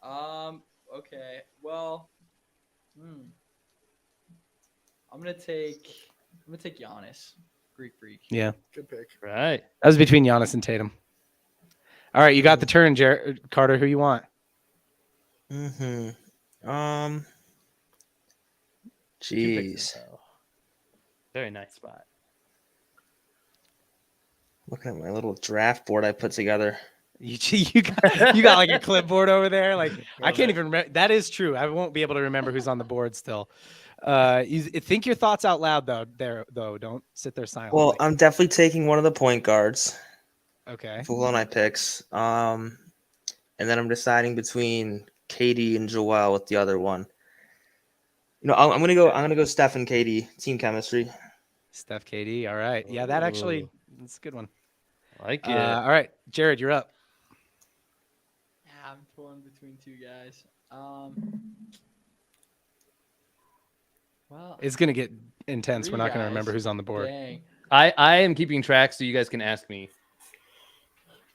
Okay. Well. I'm gonna take Giannis, Greek freak. Yeah. Good pick. Right. That was between Giannis and Tatum. All right, you got the turn, Carter. Who you want? Jeez. Very nice spot. Looking at my little draft board I put together. You got like a clipboard over there. Like I can't even remember. That is true. I won't be able to remember who's on the board still. Think your thoughts out loud though. Don't sit there silently. Well, I'm definitely taking one of the point guards okay. for one of my picks. And then I'm deciding between KD and Joel with the other one. You know, I'm gonna go Steph and KD, team chemistry. Steph, KD. All right. Yeah, that's a good one. I like it. All right, Jared, you're up. Yeah, I'm torn between two guys. Well, It's gonna get intense. We're three not gonna guys. remember who's on the board. Dang. I am keeping track so you guys can ask me.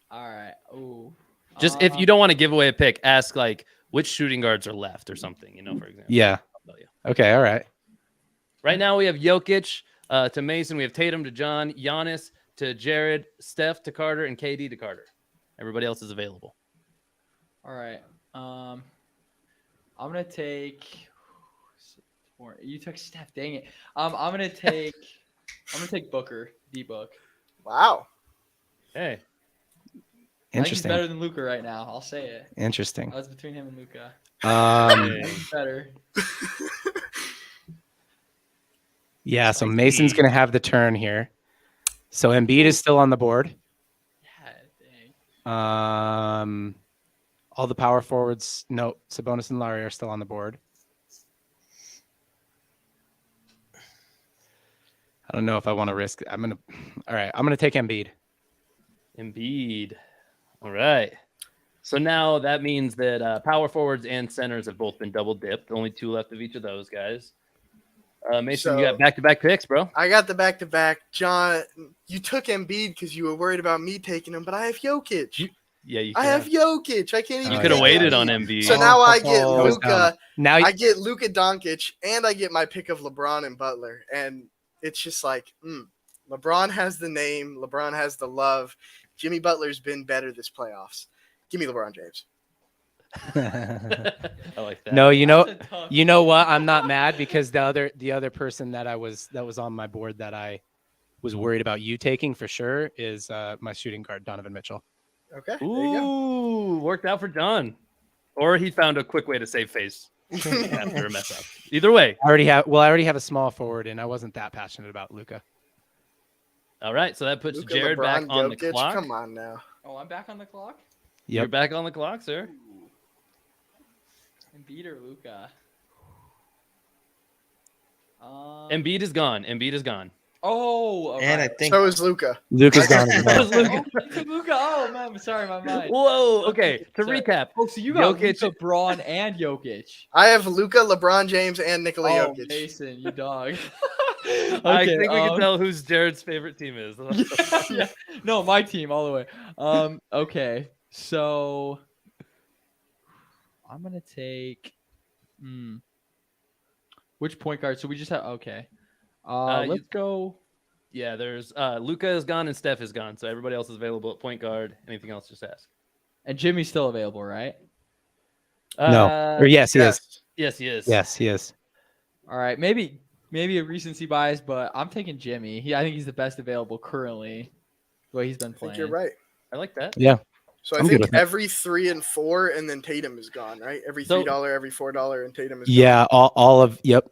All right. Ooh. Just if you don't want to give away a pick, ask like which shooting guards are left or something, for example. Yeah. I'll tell you. Okay. All right. Right now we have Jokic to Mason. We have Tatum to John, Giannis to Jared, Steph to Carter, and KD to Carter. Everybody else is available. All right. I'm gonna take. You took Steph. Dang it. I'm gonna take Booker. D-Book. Wow. Hey. I think he's Interesting. better than Luca right now. I'll say it. Interesting. I was between him and Luca. Hey. Better. Yeah. So Mason's gonna have the turn here. So Embiid is still on the board. Yeah. Dang. All the power forwards. No, Sabonis and Larry are still on the board. I don't know if I want to risk. All right. I'm gonna take Embiid. Embiid. All right. So now that means that power forwards and centers have both been double dipped. Only two left of each of those guys. Mason, you got back-to-back picks, bro. I got the back-to-back. John, you took Embiid because you were worried about me taking him, but I have Jokic. Yeah, you I have Jokic. I can't even. You could have take waited Embiid. on Embiid. So now I get that was Luka. Now I get Luka Doncic, and I get my pick of LeBron and Butler, and it's just like, LeBron has the name, LeBron has the love. Jimmy Butler's been better this playoffs. Give me LeBron James. I like that. No, That's a tough you know what? I'm not mad because the other person that was on my board that I was worried about you taking for sure is my shooting guard, Donovan Mitchell. Okay. There you go. Ooh, worked out for John. Or he found a quick way to save face after a mess up. Either way. I already have a small forward, and I wasn't that passionate about Luka. All right, so that puts Luka, Jared LeBron, back on Jokic, the clock. Come on now. Oh, I'm back on the clock. You're back on the clock, sir. Embiid or Luca? Embiid is gone. Embiid is gone. Oh, And I right. think So is Luka. Luka's gone. Oh, you took Luca. Oh man, sorry, my mind. Whoa, okay. To Sorry. recap, Oh, so you got Jokic- Luka, Braun, and Jokic. I have Luka, LeBron James, and Nikola Oh, Jokic. Mason, you dog. I think we can tell who's Jared's favorite team is. Yeah. No, my team all the way. Okay, so I'm gonna take. Which point guard? So we just have okay. Let's go. Yeah, there's Luka is gone and Steph is gone, so everybody else is available at point guard. Anything else, just ask. And Jimmy's still available, right? No. Or yes, he is. Yes, he is. Yes, he is. All right, maybe a recency bias, but I'm taking Jimmy. I think he's the best available currently, the way he's been I playing. think you're right. I like that. Yeah. So I'm I good think with it. every 3 and 4, and then Tatum is gone, right? Every So- $3, every $4, and Tatum is gone. Yeah, all of yep.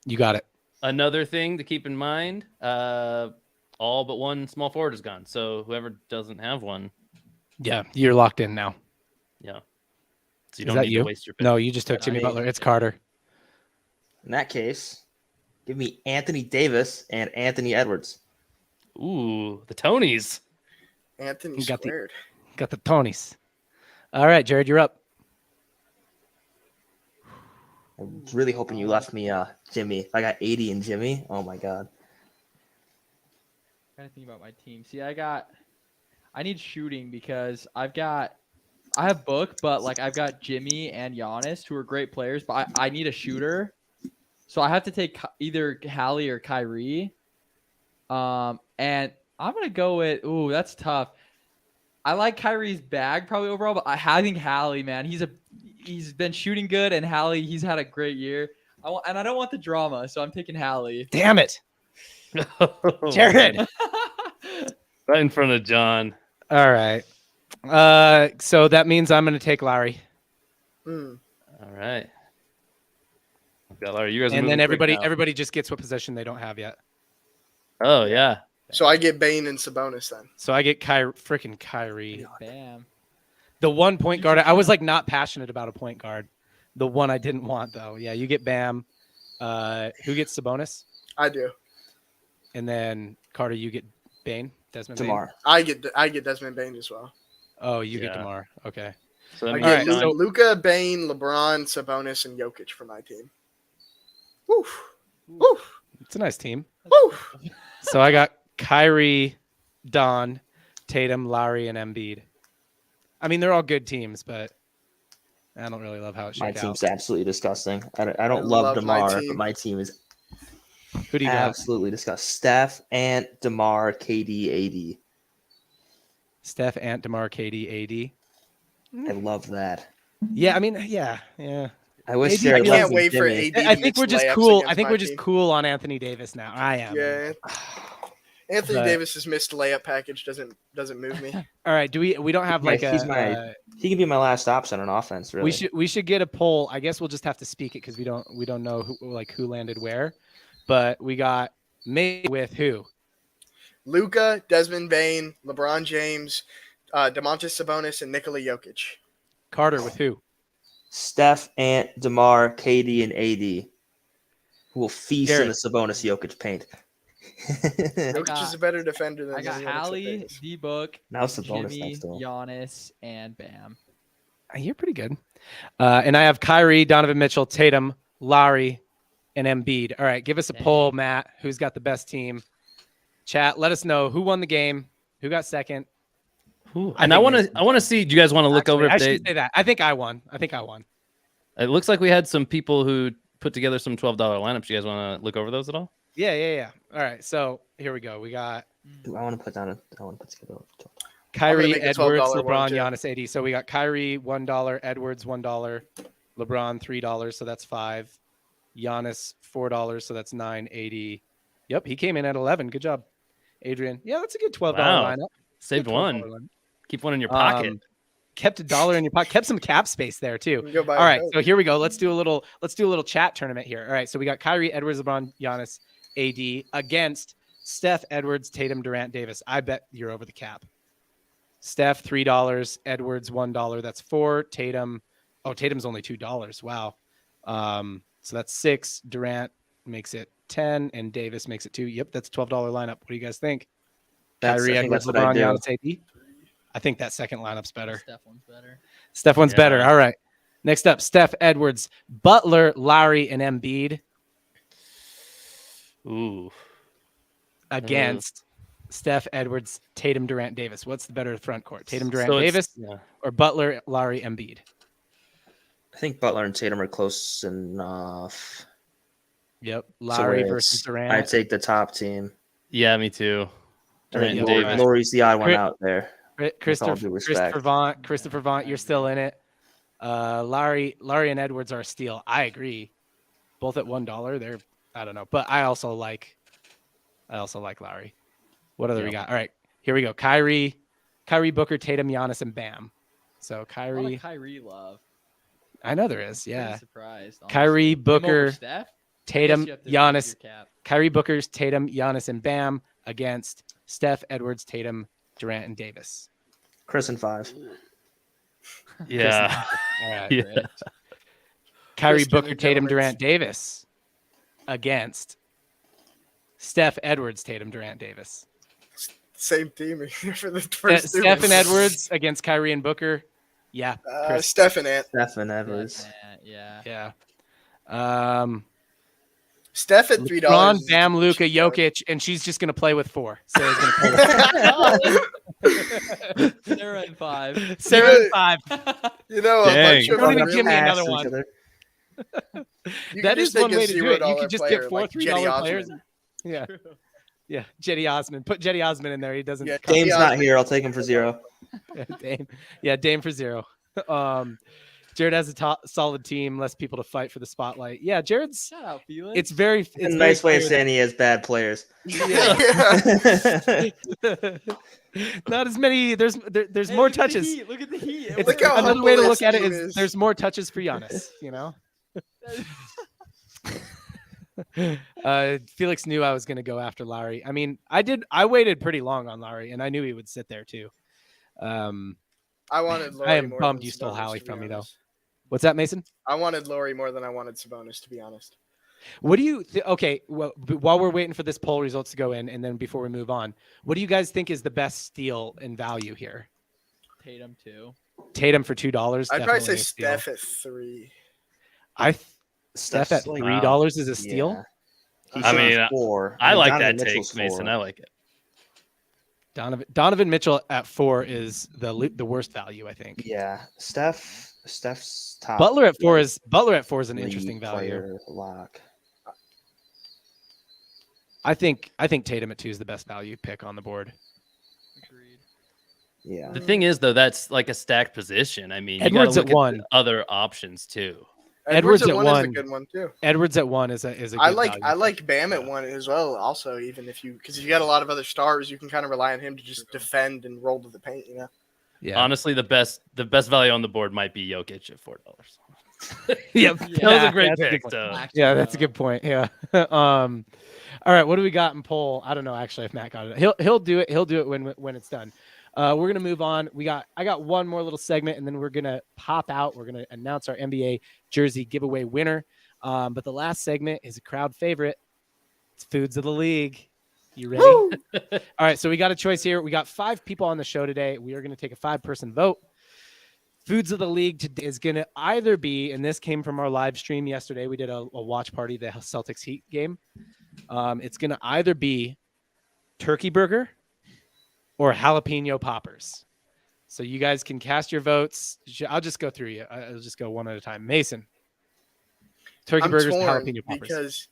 You got it. Another thing to keep in mind, all but one small forward is gone. So whoever doesn't have one, Yeah, you're locked in now. yeah. So you Is don't that need you? to waste your pick. No, you just took Jimmy me. Butler. It's Carter. In that case, give me Anthony Davis and Anthony Edwards. Ooh, the Tonys. Anthony You got the- squared. Got the Tonys. All right, Jared, you're up. I was really hoping you left me Jimmy. I got 80 in Jimmy. Oh my god. Trying to think about my team. See, I need shooting because I have Book, but like I've got Jimmy and Giannis, who are great players, but I need a shooter. So I have to take either Hallie or Kyrie. And I'm gonna go with that's tough. I like Kyrie's bag probably overall, but I think Hallie, man, he's been shooting good, and Hallie, he's had a great year. I don't want the drama, so I'm taking Hallie. Damn it, Oh, Jared. man. Right in front of John. All right. So that means I'm going to take Lowry, Mm. All right. Okay, Larry, you guys are and moving then quick now. everybody just gets what possession they don't have yet. Oh yeah. So I get Bane and Sabonis then. So I get freaking Kyrie. Bam. The one point guard. I was like not passionate about a point guard. The one I didn't want though. Yeah, you get Bam. Who gets Sabonis? I do. And then Carter, you get Bane. Desmond Bane? DeMar. I get Desmond Bane as well. Oh, you get Yeah. DeMar. Okay. So that I means get right, John- so- Luka, Bane, LeBron, Sabonis, and Jokic for my team. Woof. Woof. It's a nice team. Woof. So I got Kyrie, Don, Tatum, Lowry, and Embiid. I mean, they're all good teams, but I don't really love how it My shook out. team's absolutely disgusting. I don't I love love my DeMar, team. but my team is Who do you got? absolutely disgusting. Steph, Ant, DeMar, KD, AD. Steph, Ant, DeMar, KD, AD. I love that. Yeah, I mean, yeah. I wish AD, Jared I loves can't wait for Jimmy. AD. I think we're just layups cool. against I think my we're just team. cool on Anthony Davis now. I am. Yeah. Anthony But- Davis's missed layup package doesn't move me. All right. Do we don't have like he's a He can be my last option on offense. Really, we should get a poll. I guess we'll just have to speak it because we don't know who landed where. But we got May with who? Luka, Desmond Bane, LeBron James, Domantas Sabonis, and Nikola Jokic. Carter with who? Steph, Ant, DeMar, KD, and AD, who will feast in Jared. the Sabonis Jokic paint. Jokic is a better defender than I got anyone except Hallie, Davis. D-Book, Now Sabonis Jimmy, next to him. Giannis, and Bam. You're pretty good. And I have Kyrie, Donovan Mitchell, Tatum, Lowry, and Embiid. All right, give us a Dang. poll, Matt. Who's got the best team? Chat. Let us know who won the game, who got second. And I want to see. Do you guys want to look over Actually, I if they? should say that. I think I won. It looks like we had some people who put together some $12 lineups. You guys want to look over those at all? Yeah. All right, so here we go. We got I want to put together. Kyrie, make a Edwards, $12 LeBron, one, too. Giannis, AD. So we got Kyrie $1, Edwards $1, LeBron $3, so that's $5. Giannis $4, so that's $9. AD. Yep, he came in at 11. Good job, Adrian. Yeah, that's a good $12 Wow. lineup. Saved Good $12 one. lineup. Keep one in your pocket. Kept $1 in your pocket. Kept some cap space there too. You can go buy All a right, Coke. so here we go. Let's do a little chat tournament here. All right, so we got Kyrie, Edwards, LeBron, Giannis, AD against Steph, Edwards, Tatum, Durant, Davis. I bet you're over the cap. Steph $3, Edwards $1. That's $4. Tatum, Tatum's only $2. Wow. So that's $6. Durant makes it 10, and Davis makes it 2. Yep, that's a $12 lineup. What do you guys think? Kyrie, I think Edwards, that's what I LeBron, do. Giannis, AD. I think that second lineup's better. Steph one's better. Steph one's Yeah. better. All right. Next up, Steph, Edwards, Butler, Lowry, and Embiid Ooh. against Steph, Edwards, Tatum, Durant, Davis. What's the better front court? Tatum, Durant, So it's- Davis, Yeah. or Butler, Lowry, Embiid? I think Butler and Tatum are close enough. Yep. So Lowry it's- versus I Durant. take the top team. Yeah, me too. I think Durant and Davis. Laurie's the odd one Chris- out there. Christopher Vaughn, you're still in it. Larry and Edwards are a steal. I agree. Both at $1. They're, I don't know, but I also like Larry. What other we got? All right, here we go. Kyrie, Booker, Tatum, Giannis, and Bam. So A lot Kyrie, of Kyrie love. I know there is. Pretty Yeah, surprised. Honestly. Kyrie, Him over Booker, Steph? Tatum, I guess you have to Giannis. raise your cap. Kyrie, Booker's, Tatum, Giannis, and Bam against Steph, Edwards, Tatum, Durant, and Davis. Chris and 5. Yeah. All right. Yeah. Kyrie, Chris Booker, Jimmy Tatum, Gomez. Durant, Davis against Steph, Edwards, Tatum, Durant, Davis. Same team for the first two. Steph and Edwards against Kyrie and Booker. Yeah. Chris. Steph and Ant. Steph and Edwards. Yeah. Yeah. Steph at $3. Ron, is Bam, Luka, cheap, though. Jokic, and she's just gonna play with 4. Sarah's gonna play with Sarah and 5. Sarah and 5. You know, a Dang. bunch of Don't even really- give me another Pass each one. other. you That can is just one take a way to do it. You $0 could just player, get 4 like $3 Jetty players. Osman. Yeah. Yeah. Jetty Osman. Put Jetty Osman in there. He doesn't. Yeah, Dame's Yeah. not here. I'll take him for 0. Dame. Yeah, Dame for 0. Jared has a solid team, less people to fight for the spotlight. Yeah, Jared's. Shout out, Felix. It's very. It's It's a very nice way of clear saying he has bad players. Yeah. Not as many. There's Hey, more look at the touches. heat, Look at the heat. It It's Look how works. another way to humble look this at it team is is. there's more touches for Giannis. You know. Felix knew I was going to go after Larry. I mean, I waited pretty long on Larry, and I knew he would sit there too. I wanted Laurie I am more bummed than you stole Sabonis, Howie to be from me, though. honest. What's that, Mason? I wanted Laurie more than I wanted Sabonis, to be honest. What do you okay, well, while we're waiting for this poll results to go in and then before we move on, what do you guys think is the best steal in value here? Tatum too. Tatum for $2. I'd probably say definitely a steal. Steph at 3. Steph at Steph's like- $3 is a steal. Yeah. He I should be mean, 4. I like Donovan that Mitchell's take, Mason. 4. I like it. Donovan Mitchell at 4 is the worst value, I think. Yeah, Steph's top. Butler at 4 is an interesting league value. player lock. I think Tatum at 2 is the best value pick on the board. Agreed. Yeah, The thing is, though, that's like a stacked position. I mean, Edwards you at gotta look 1. at the other options too. Edwards at is a 1. good one too. Edwards at 1 is a good I value. like Bam at 1 as well. Also, even if you got a lot of other stars, you can kind of rely on him to just defend and roll to the paint. You know. Yeah. Honestly, the best value on the board might be Jokic at $4. Yep. That was a great that's a good pick. point. So. Yeah, that's a good point. Yeah. All right, what do we got in poll? I don't know actually if Matt got it. He'll do it. He'll do it when it's done. We're gonna move on. I got one more little segment, and then we're gonna pop out. We're gonna announce our NBA jersey giveaway winner. But the last segment is a crowd favorite. It's Foods of the League. You ready? All right, so we got a choice here. We got 5 people on the show today. We are gonna take a 5-person vote. Foods of the League today is going to either be, and this came from our live stream yesterday. We did a watch party, the Celtics Heat game. It's going to either be turkey burger or jalapeno poppers. So you guys can cast your votes. I'll just go through you. I'll just go one at a time. Mason, turkey I'm burgers, torn jalapeno poppers. because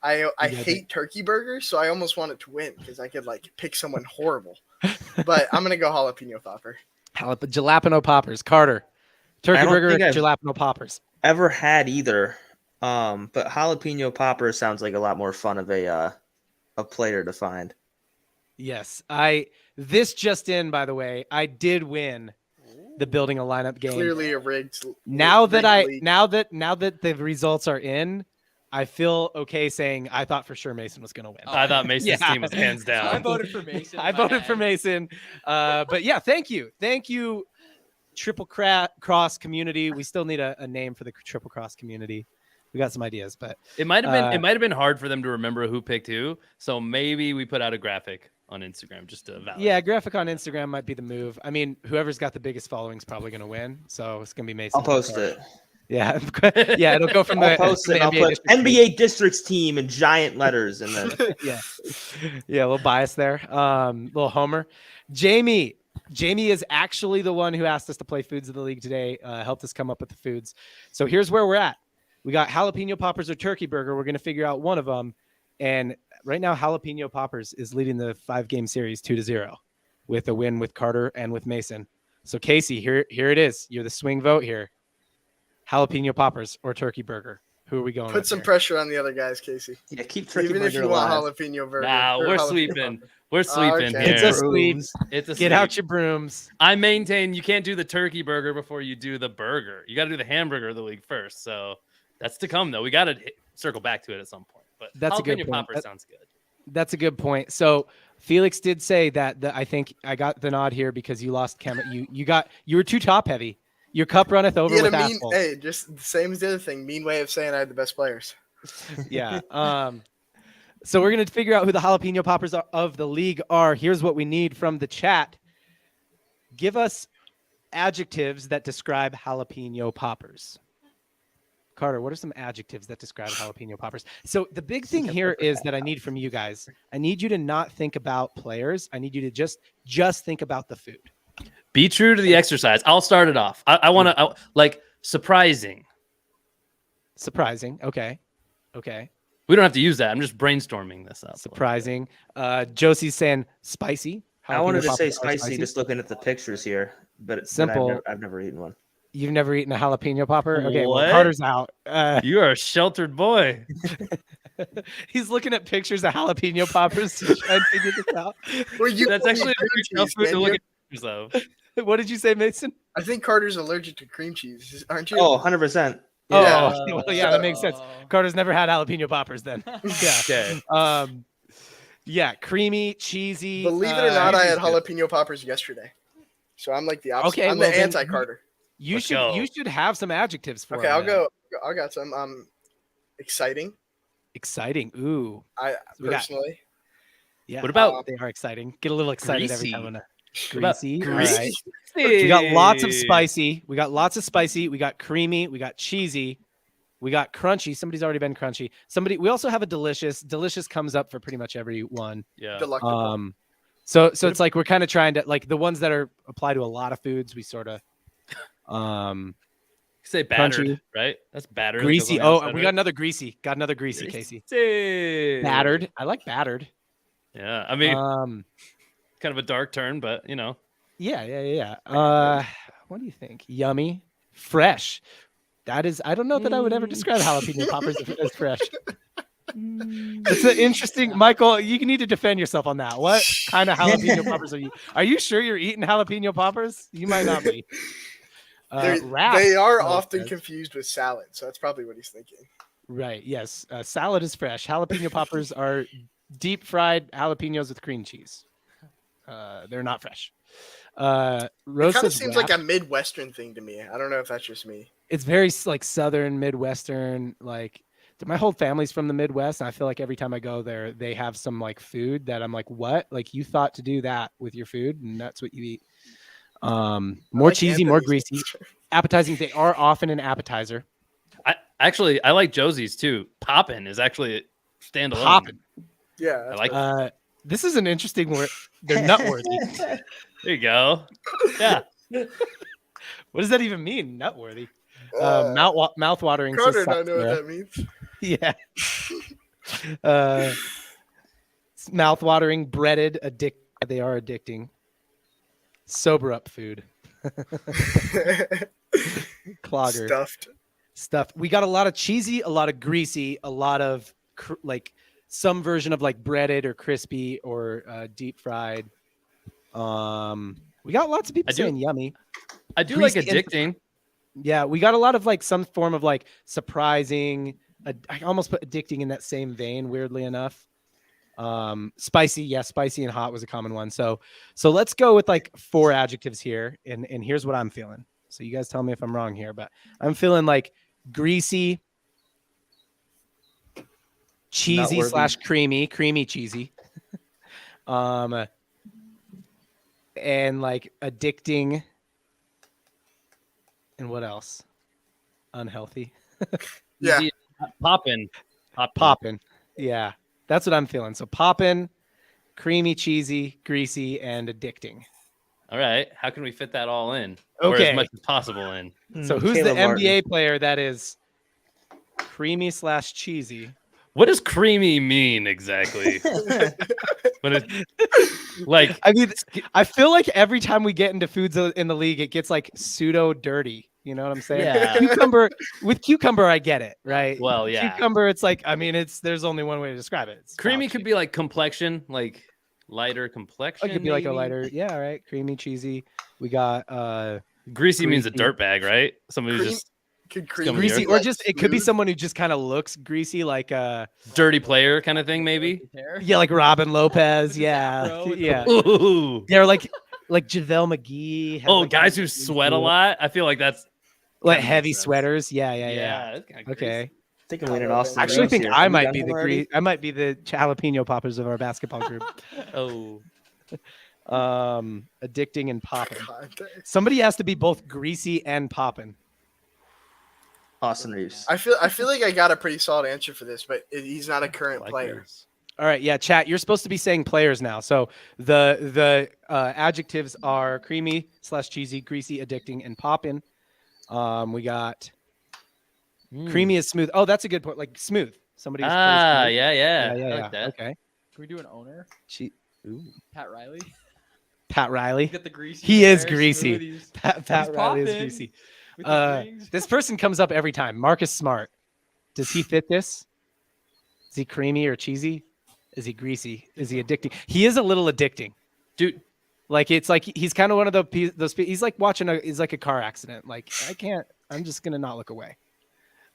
I got hate turkey burgers, so I almost want it to win because I could like pick someone horrible. But I'm gonna go jalapeno popper. Jalapeno poppers. Carter, turkey I don't burger, think I've- jalapeno poppers. ever had either. But jalapeno popper sounds like a lot more fun of a player to find. Yes, this just in, by the way, I did win the building a lineup game. Clearly a rigged. Now that league. now that the results are in, I feel okay saying I thought for sure Mason was going to win. I thought Mason's Yeah. team was hands I down. voted for Mason. I voted for Mason. But yeah, thank you, Triple Cross community. We still need a name for the Triple Cross community. We got some ideas, but It might have been hard for them to remember who picked who. So maybe we put out a graphic on Instagram just to validate. yeah, graphic on Instagram might be the move. I mean, whoever's got the biggest following is probably going to win. So it's going to be Mason. I'll post it. Yeah, yeah, it'll go from I'll the post from it. the I'll NBA put district team. NBA Districts team in giant letters, and then yeah, a little bias there. Little homer. Jamie is actually the one who asked us to play Foods of the League today. Helped us come up with the foods. So here's where we're at. We got jalapeno poppers or turkey burger. We're gonna figure out one of them. And right now, Jalapeno Poppers is leading the 5-game series 2-0 with a win with Carter and with Mason. So Casey, here it is. You're the swing vote here. Jalapeno Poppers or turkey burger? Who are we going with? Put some pressure on the other guys, Casey. Yeah, keep turkey Even if burger you want alive. jalapeno burger. Nah, or we're jalapeno sweeping. popper. We're sweeping Okay. here. It's a sweep. It's a Get out your brooms. I maintain you can't do the turkey burger before you do the burger. You got to do the hamburger of the week first. So that's to come, though. We got to circle back to it at some point. But That's a good jalapeno point. popper sounds good. That's a good point. So Felix did say that I think I got the nod here because you lost you were too top heavy. Your cup runneth over with asphalt. Hey, just the same as the other thing. Mean way of saying I had the best players. Yeah. So we're gonna figure out who the jalapeno poppers of the league are. Here's what we need from the chat. Give us adjectives that describe jalapeno poppers. Carter, what are some adjectives that describe jalapeno poppers? So the big thing here is that I need from you guys. I need you to not think about players. I need you to just think about the food. Be true to the exercise. I'll start it off. I want to like surprising. Surprising. Okay. We don't have to use that. I'm just brainstorming this up. Surprising. Josie's saying spicy. I wanted to Jalapeno say poppers are spicy just looking at the pictures here, but it's Simple. I've never eaten one. You've never eaten a jalapeno popper? Okay, well, What? Carter's out. You are a sheltered boy. He's looking at pictures of jalapeno poppers to try and figure this out. Well, That's actually a cream very tough cheese, food to man. look at pictures of. What did you say, Mason? I think Carter's allergic to cream cheese, aren't you? Oh, 100%. Yeah. Oh, well, yeah, that makes sense. Carter's never had jalapeno poppers then. Yeah. Okay. Yeah, creamy, cheesy. Believe it or not, I had cheesy's good. jalapeno poppers yesterday. So I'm like the opposite. Okay, I'm well, the then anti-Carter. You Let's go. should have some adjectives for Okay, him I'll then. go. I got some. Exciting. Exciting. Ooh. I we got- personally. Yeah. What about they are exciting? Get a little excited every time. What about Greasy. All greasy? right. We got lots of spicy. We got creamy. We got cheesy. We got crunchy. Somebody's already been crunchy. We also have a delicious. Delicious comes up for pretty much every one. Yeah. Delectable. So it's like we're kind of trying to like the ones that are apply to a lot of foods. We sort of Say battered, crunchy. right? That's battered. greasy. That goes on the Oh, outside, we right? got another greasy. Got another greasy, Casey. Say. Battered. I like battered. Yeah. I mean, kind of a dark turn, but you know. Yeah. What do you think? Yummy, fresh. That is. I don't know that I would ever describe jalapeno poppers as fresh. It's an interesting, Michael. You need to defend yourself on that. What kind of jalapeno poppers are you? Are you sure you're eating jalapeno poppers? You might not be. Wrapped, They are oh, often yes. confused with salad, so that's probably what he's thinking. Right. Yes. Salad is fresh. Jalapeno poppers are deep fried jalapenos with cream cheese. They're not fresh. It Roast kind of is seems wrapped. like a Midwestern thing to me. I don't know if that's just me. It's very like Southern, Midwestern. Like my whole family's from the Midwest, and I feel like every time I go there, they have some like food that I'm like, what? Like you thought to do that with your food, and that's what you eat. More like cheesy, more Anthony's. greasy. Appetizing. They are often an appetizer. I like Josie's too. Poppin' is actually a standalone. Poppin'. Yeah. I like. This is an interesting word. They're nutworthy. There you go. Yeah. What does that even mean? Nutworthy. Mouth-watering. says Carter don't know what Sarah. that means. Yeah. Mouth-watering, breaded, they are addicting. Sober up food. Clogger. Stuffed. We got a lot of cheesy, a lot of greasy, a lot of like some version of like breaded or crispy or deep fried. We got lots of people saying yummy. I do like Greasy addicting. Yeah, we got a lot of like some form of like surprising. I almost put addicting in that same vein, weirdly enough. Spicy, yeah, spicy and hot was a common one. So let's go with like 4 adjectives here, and here's what I'm feeling. So you guys tell me if I'm wrong here, but I'm feeling like greasy, cheesy / creamy cheesy, and like addicting, and what else? Unhealthy. Yeah. Poppin'. Yeah, that's what I'm feeling. So poppin', creamy, cheesy, greasy, and addicting. All right. How can we fit that all in? Okay. Or as much as possible in. So who's Caleb the NBA Martin. player that is creamy / cheesy? What does creamy mean exactly? Like, I mean, I feel like every time we get into foods in the league, it gets like pseudo dirty. You know what I'm saying? Yeah. Cucumber, I get it, right? Well, yeah. Cucumber, it's like, I mean, there's only one way to describe it. It's Creamy dog could shit. be like complexion, like lighter complexion. It could be like a maybe? lighter, yeah, all right. Creamy, cheesy. We got Greasy means a greasy. dirtbag, right? Somebody who's Cream- just Could Scum of the greasy, earth. or just it could be smooth? someone who just kind of looks greasy, like dirty player kind of thing, maybe. yeah, like Robin Lopez, With his yeah, afro, with the- yeah. Ooh. They're like JaVale McGee. has, Oh, like, guys a- who sweat a lot. I feel like that's like kinda heavy makes sense. sweaters. Yeah. that's kinda Okay. I think I'm leaning Austin. I actually Reeves think here. I Have you might done be him the already? I might be the jalapeno poppers of our basketball group. Oh, Addicting and popping. Context. Somebody has to be both greasy and popping. Austin Reeves. I feel like I got a pretty solid answer for this, but he's not a current like player. yours. All right, yeah, chat. You're supposed to be saying players now. So the adjectives are creamy / cheesy, greasy, addicting, and popping. We got creamy is smooth. Oh, that's a good point. Like smooth. Somebody. who's pretty Ah, smooth. yeah. yeah, I yeah. like that. Okay. Can we do an owner? Ooh. Pat Riley. Pat Riley. Get the greasy. He is hair, greasy. smooth, he's- Pat He's Riley is popping. greasy. with the rings. This person comes up every time. Marcus Smart. Does he fit this? Is he creamy or cheesy? Is he greasy? Is he addicting? He is a little addicting, Dude, like it's like he's kind of one of those. He's like watching he's like a car accident. Like I'm just gonna not look away.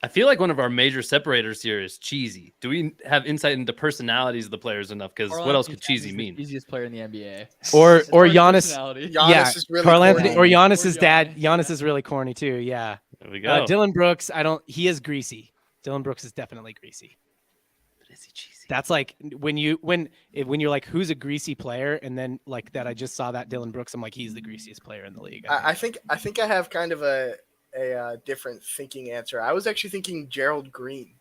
I feel like one of our major separators here is cheesy. Do we have insight into personalities of the players enough? Because Or what like else he's- could cheesy he's the mean? Easiest player in the NBA. Or As far as Giannis. personality. Giannis Yeah, is really Carl Anthony corny. or Giannis's Or dad. Giannis, Giannis yeah. is really corny too. Yeah. There we go. Dylan Brooks. He is greasy. Dylan Brooks is definitely greasy. Is he cheesy? That's like when you're like, who's a greasy player, and then like that I just saw that Dylan Brooks. I'm like, he's the greasiest player in the league. I think I have kind of a different thinking answer. I was actually thinking Gerald Green.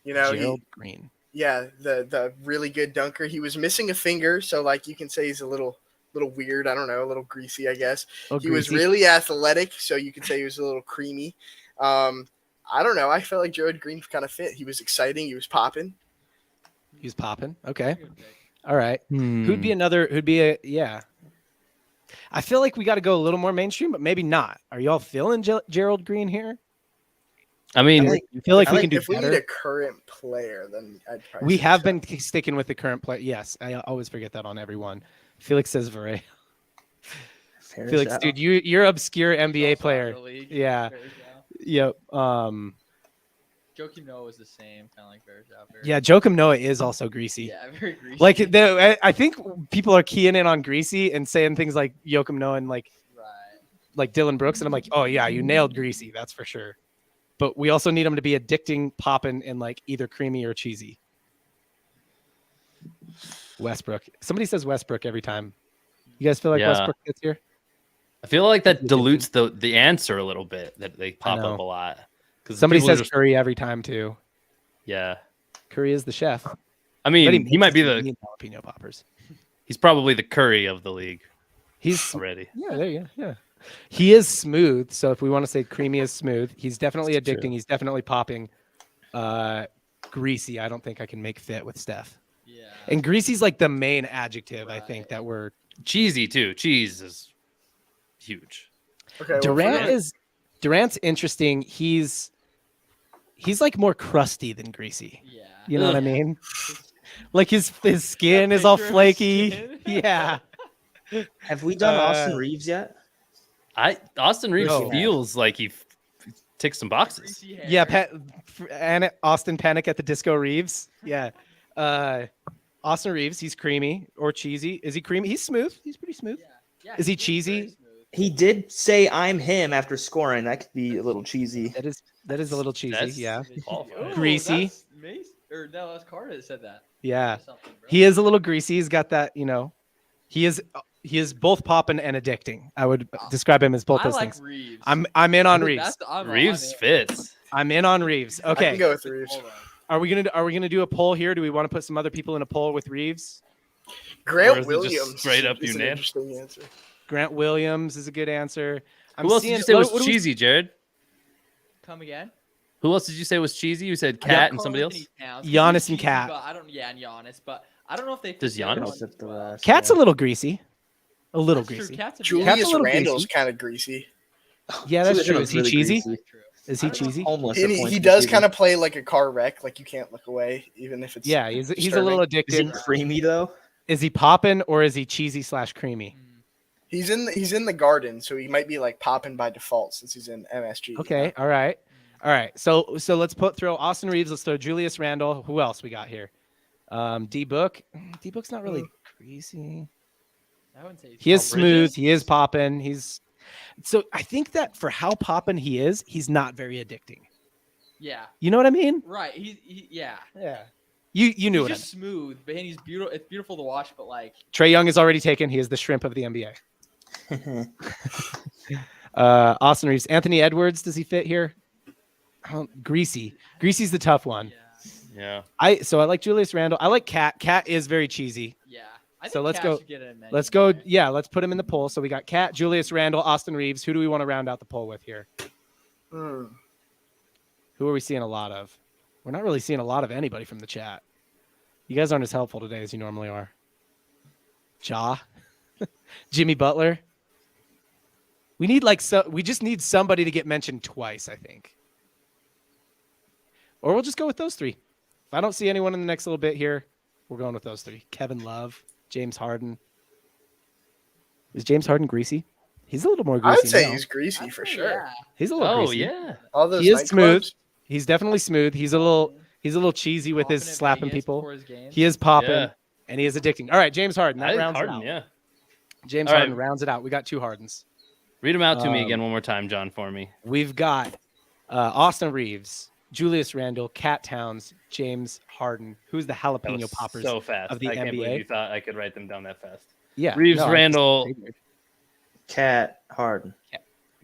You know, Gerald Green. the really good dunker. He was missing a finger, so like you can say he's a little weird. I don't know, a little greasy, I guess. Oh, He was greasy. really athletic, so you could say he was a little creamy. I don't know. I felt like Gerald Green kind of fit. He was exciting. He was popping. He's popping. Okay. Good pick. All right. Who'd be another? Who'd be a? Yeah. I feel like we got to go a little more mainstream, but maybe not. Are y'all feeling Gerald Green here? I mean, You feel like I we like can do if we better? need a current player, then I'd probably We say have so. been sticking with the current play. Yes, I always forget that on everyone. Felix says Varey. Fair Felix, shout. dude, you're obscure NBA Also player. out of the league. Yeah. Bears out. Yep. Joakim Noah was the same, kind of like Bears out. Yeah, Joakim Noah is also greasy. Yeah, very greasy. Like I think people are keying in on greasy and saying things like Joakim Noah and like Dylan Brooks, and I'm like, oh yeah, you nailed greasy, that's for sure. But we also need them to be addicting, popping, and like either creamy or cheesy. Westbrook. Somebody says Westbrook every time. You guys feel like Yeah. Westbrook gets here? I feel like that dilutes the answer a little bit. That they pop know. up a lot. Because Somebody says Curry every time too. yeah. Curry is the chef. I But mean, he might be makes the. jalapeno poppers. He's probably the Curry of the league He's already. yeah, there you go. Yeah. He is smooth. So if we want to say creamy is smooth, he's definitely That's addicting. true. He's definitely popping. Greasy, I don't think I can make fit with Steph. Yeah. And greasy's like the main adjective, I think, Right. that we're Cheesy too. Cheese is huge. Okay, well, for Durant's interesting. He's like more crusty than greasy. Yeah. You know what I Ugh. mean? Like his skin That is all picture of his flaky. skin. Yeah. Have we done Austin Uh, Reeves yet? Austin Reeves No. feels like he ticks some boxes. Greasy hair. Yeah, and Austin Panic at the Disco Reeves. Yeah. Austin Reeves, he's creamy or cheesy. Is he creamy? He's smooth. He's pretty smooth. Yeah. Yeah, Is he looks very cheesy? smooth. He did say I'm him after scoring. That could be a little cheesy. That is a little cheesy. That's- Yeah. qualified. Oh, Greasy. that's Mace, or no, that's Carter that said that. Yeah. Or something, bro. He is a little greasy. He's got that, he is both popping and addicting. I would describe him as both I those like things. Reeves. I'm in on I think Reeves. that's the- I'm Reeves it. fits. I'm in on Reeves. I can Okay. go with Reeves. Hold on. Are we gonna do a poll here? Do we want to put some other people in a poll with Reeves? Or Grant is it just Williams. straight up is an unanimous? interesting answer. Grant Williams is a good answer. I'm Who else did seeing- you say was what do we- cheesy, Jared? Come again? Who else did you say was cheesy? You said Cat and somebody else. Giannis and Cat. And Giannis, but I don't know if they. Does Giannis? Cat's a little greasy. A little That's greasy. true. Cat's a Julius little Randle's greasy. kind of greasy. Yeah, that's true. Julius Is he really cheesy? greasy. Is he cheesy? Homeless. And he does kind of play like a car wreck. Like you can't look away, even if it's Yeah, he's a disturbing. little Is he addicted. creamy though? Is he popping or is he cheesy / creamy? He's in the Garden, so he might be like popping by default since he's in MSG. Okay, all right. So let's throw Austin Reeves. Let's throw Julius Randle. Who else we got here? D Book. D Book's not really greasy. I wouldn't say He is Bridges. smooth. He is popping. So I think that for how popping he is, he's not very addicting. Yeah. You know what I mean? Right. Yeah. Yeah. You knew He's it. just smooth, but he's beautiful. It's beautiful to watch, but like Trey Young is already taken. He is the shrimp of the NBA. Austin Reeves. Anthony Edwards. Does he fit here? Greasy. Greasy's the tough one. Yeah. I like Julius Randle. I like Cat. Cat is very cheesy. Yeah. I think So let's Cat go- should get a mention Let's go. there. Yeah, let's put him in the poll. So we got Cat, Julius Randle, Austin Reeves. Who do we want to round out the poll with here? Hmm. Who are we seeing a lot of? We're not really seeing a lot of anybody from the chat. You guys aren't as helpful today as you normally are. Ja, Jimmy Butler. We need we just need somebody to get mentioned twice, I think. Or we'll just go with those three. If I don't see anyone in the next little bit here, we're going with those three. Kevin Love, James Harden. Is James Harden greasy? He's a little more greasy. I would say now. he's greasy for sure. Yeah. He's a little Oh greasy. yeah. All those He is smooth. nightclubs. He's definitely smooth. He's a little cheesy with his Popping in slapping Vegas people. before his games. He is popping, Yeah. and he is addicting. All right, James Harden. I That think rounds Harden. it out. Yeah. James All right. Harden rounds it out. We got two Hardens. Read them out to me again one more time, John, for me. We've got Austin Reeves, Julius Randle, Cat Towns, James Harden. Who's the That jalapeno was poppers so fast. of the I can't believe NBA? you thought I could write them down that fast. Yeah, Reeves, no, I just Randle. figured. Cat Harden.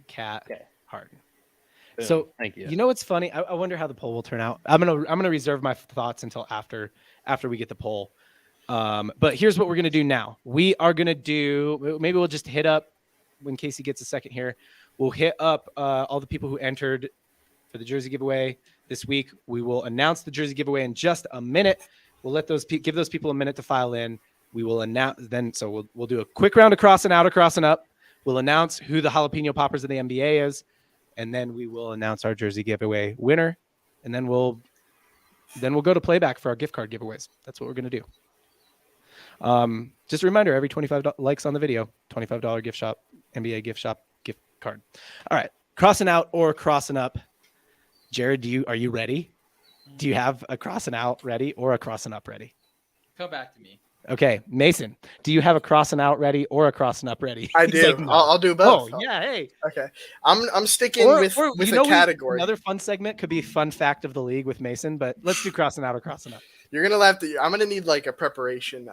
Cat Okay. Harden. Boom. So thank you. you know what's funny? I wonder how the poll will turn out. I'm gonna reserve my thoughts until after we get the poll. But here's what we're gonna do now. We are gonna do. Maybe we'll just hit up when Casey gets a second here. We'll hit up all the people who entered for the jersey giveaway this week. We will announce the jersey giveaway in just a minute. We'll let give those people a minute to file in. We will announce then. So we'll do a quick round of crossing out or crossing up. We'll announce who the jalapeno poppers of the NBA is, and then we will announce our jersey giveaway winner, and then we'll go to playback for our gift card giveaways. That's what we're gonna do. Just a reminder: every 25 likes on the video, $25 gift shop, NBA gift shop gift card. All right, crossing out or crossing up. Jared, are you ready? Do you have a crossing out ready or a crossing up ready? Come back to me. Okay, Mason, do you have a crossing out ready or a crossing up ready? I He's do. like, no. I'll do both. Oh yeah, hey. Okay. I'm sticking with you a know, category. Another fun segment could be fun fact of the league with Mason, but let's do crossing out or crossing up. You're gonna have to. I'm gonna need like a preparation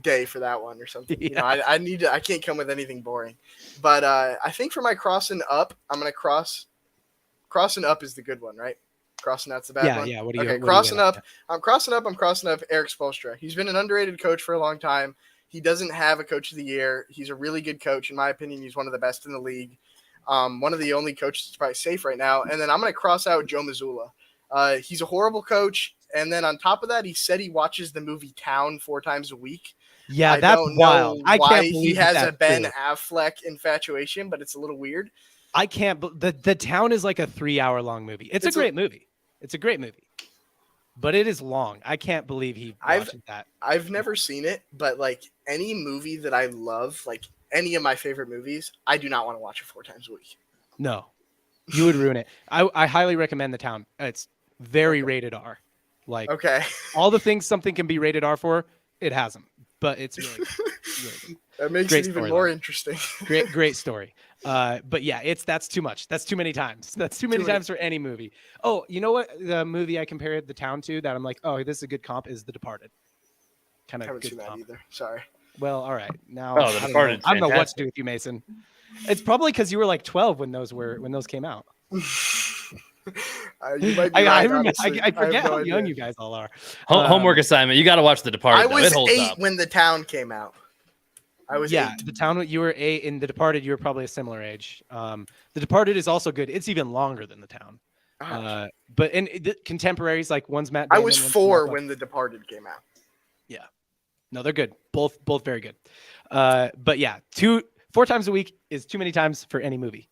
day for that one or something. You know, I need to. I can't come with anything boring. But I think for my crossing up, I'm gonna crossing up is the good one, right? Crossing out's the bad one. Yeah. What do you? Okay, what do you crossing got? up. I'm crossing up Eric Spoelstra. He's been an underrated coach for a long time. He doesn't have a coach of the year. He's a really good coach. In my opinion, he's one of the best in the league. One of the only coaches that's probably safe right now. And then I'm going to cross out Joe Mazzulla. He's a horrible coach. And then on top of that, he said he watches the movie Town 4 times a week. Yeah, I that's don't wild. know I why can't he believe has that's a Ben true. Affleck infatuation, but it's a little weird. I can't. The Town is like a 3-hour-long movie. It's a great movie. It's a great movie, but it is long. I can't believe he watched that. I've never seen it, but like any movie that I love, like any of my favorite movies, I do not want to watch it 4 times a week. No, you would ruin it. I highly recommend The Town. It's very rated R. Like Okay. all the things something can be rated R for, it has them. But it's really good. That makes Great it even storyline. more interesting. Great story. But yeah, that's too much. That's too many times. That's too many times for any movie. Oh, you know what? The movie I compared The Town to that I'm like, oh, this is a good comp is The Departed. Kind I of haven't good seen that comp. either. Sorry. Well, all right. Now Oh, The I don't know. Departed's I don't know what to fantastic. do with you, Mason. It's probably because you were like 12 when those came out. You might be I right, remember. honestly. I forget have no how young idea. you guys all are. Homework assignment. You got to watch The Departed. I though. was It holds 8 up. when The Town came out. I was Yeah, 8. The Town. You were 8 in The Departed. You were probably a similar age. The Departed is also good. It's even longer than The Town. But in the contemporaries, like one's Matt I Damon, was one's 4 Matt when The Departed came out. Yeah. No, they're good. Both very good. But yeah, 4 times a week is too many times for any movie.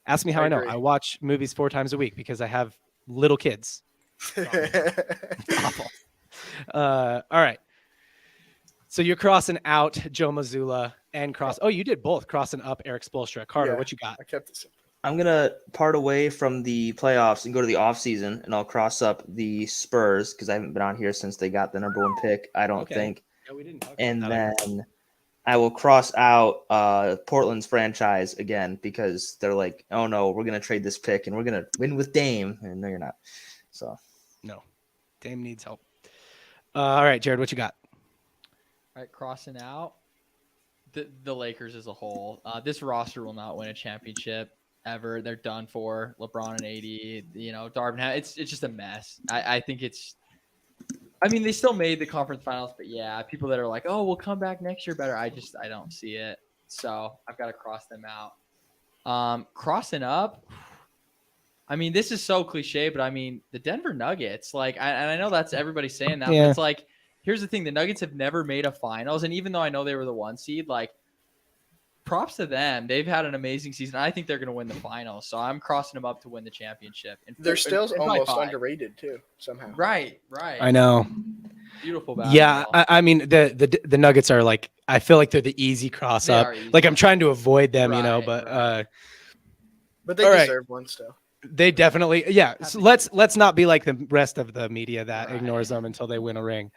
Ask me how I know. agree. I watch movies 4 times a week because I have little kids. It's awful. All right. So you're crossing out Joe Mazzulla and Oh, you did both. Crossing up Eric Spoelstra. Carter, Yeah. what you got? I kept it simple. I'm gonna part away from the playoffs and go to the off season, and I'll cross up the Spurs because I haven't been on here since they got the number 1 pick. I don't think. Yeah, we didn't talk And about that. then I will cross out Portland's franchise again because they're like, oh no, we're gonna trade this pick and we're gonna win with Dame, and no, you're not. So No, Dame needs help. All right, Jared, what you got? All right, crossing out the Lakers as a whole. This roster will not win a championship ever. They're done for. LeBron and AD, Darvin. It's just a mess. I think it's. I mean, they still made the conference finals, but yeah, people that are like, "Oh, we'll come back next year better." I don't see it. So I've got to cross them out. Crossing up. I mean, this is so cliche, but I mean, the Denver Nuggets. Like, and I know that's everybody saying that, Yeah. but it's like, here's the thing: the Nuggets have never made a finals, and even though I know they were the 1 seed, like, props to them. They've had an amazing season. I think they're going to win the finals, so I'm crossing them up to win the championship. And They're still and by almost 5. underrated too, somehow. Right. I know. Beautiful basketball. Yeah, I mean the Nuggets are like, I feel like they're the easy cross They up. are easy. Like I'm trying to avoid them, Right, but right. But they All right. deserve one still. they definitely So let's not be like the rest of the media that Right. ignores them until they win a ring.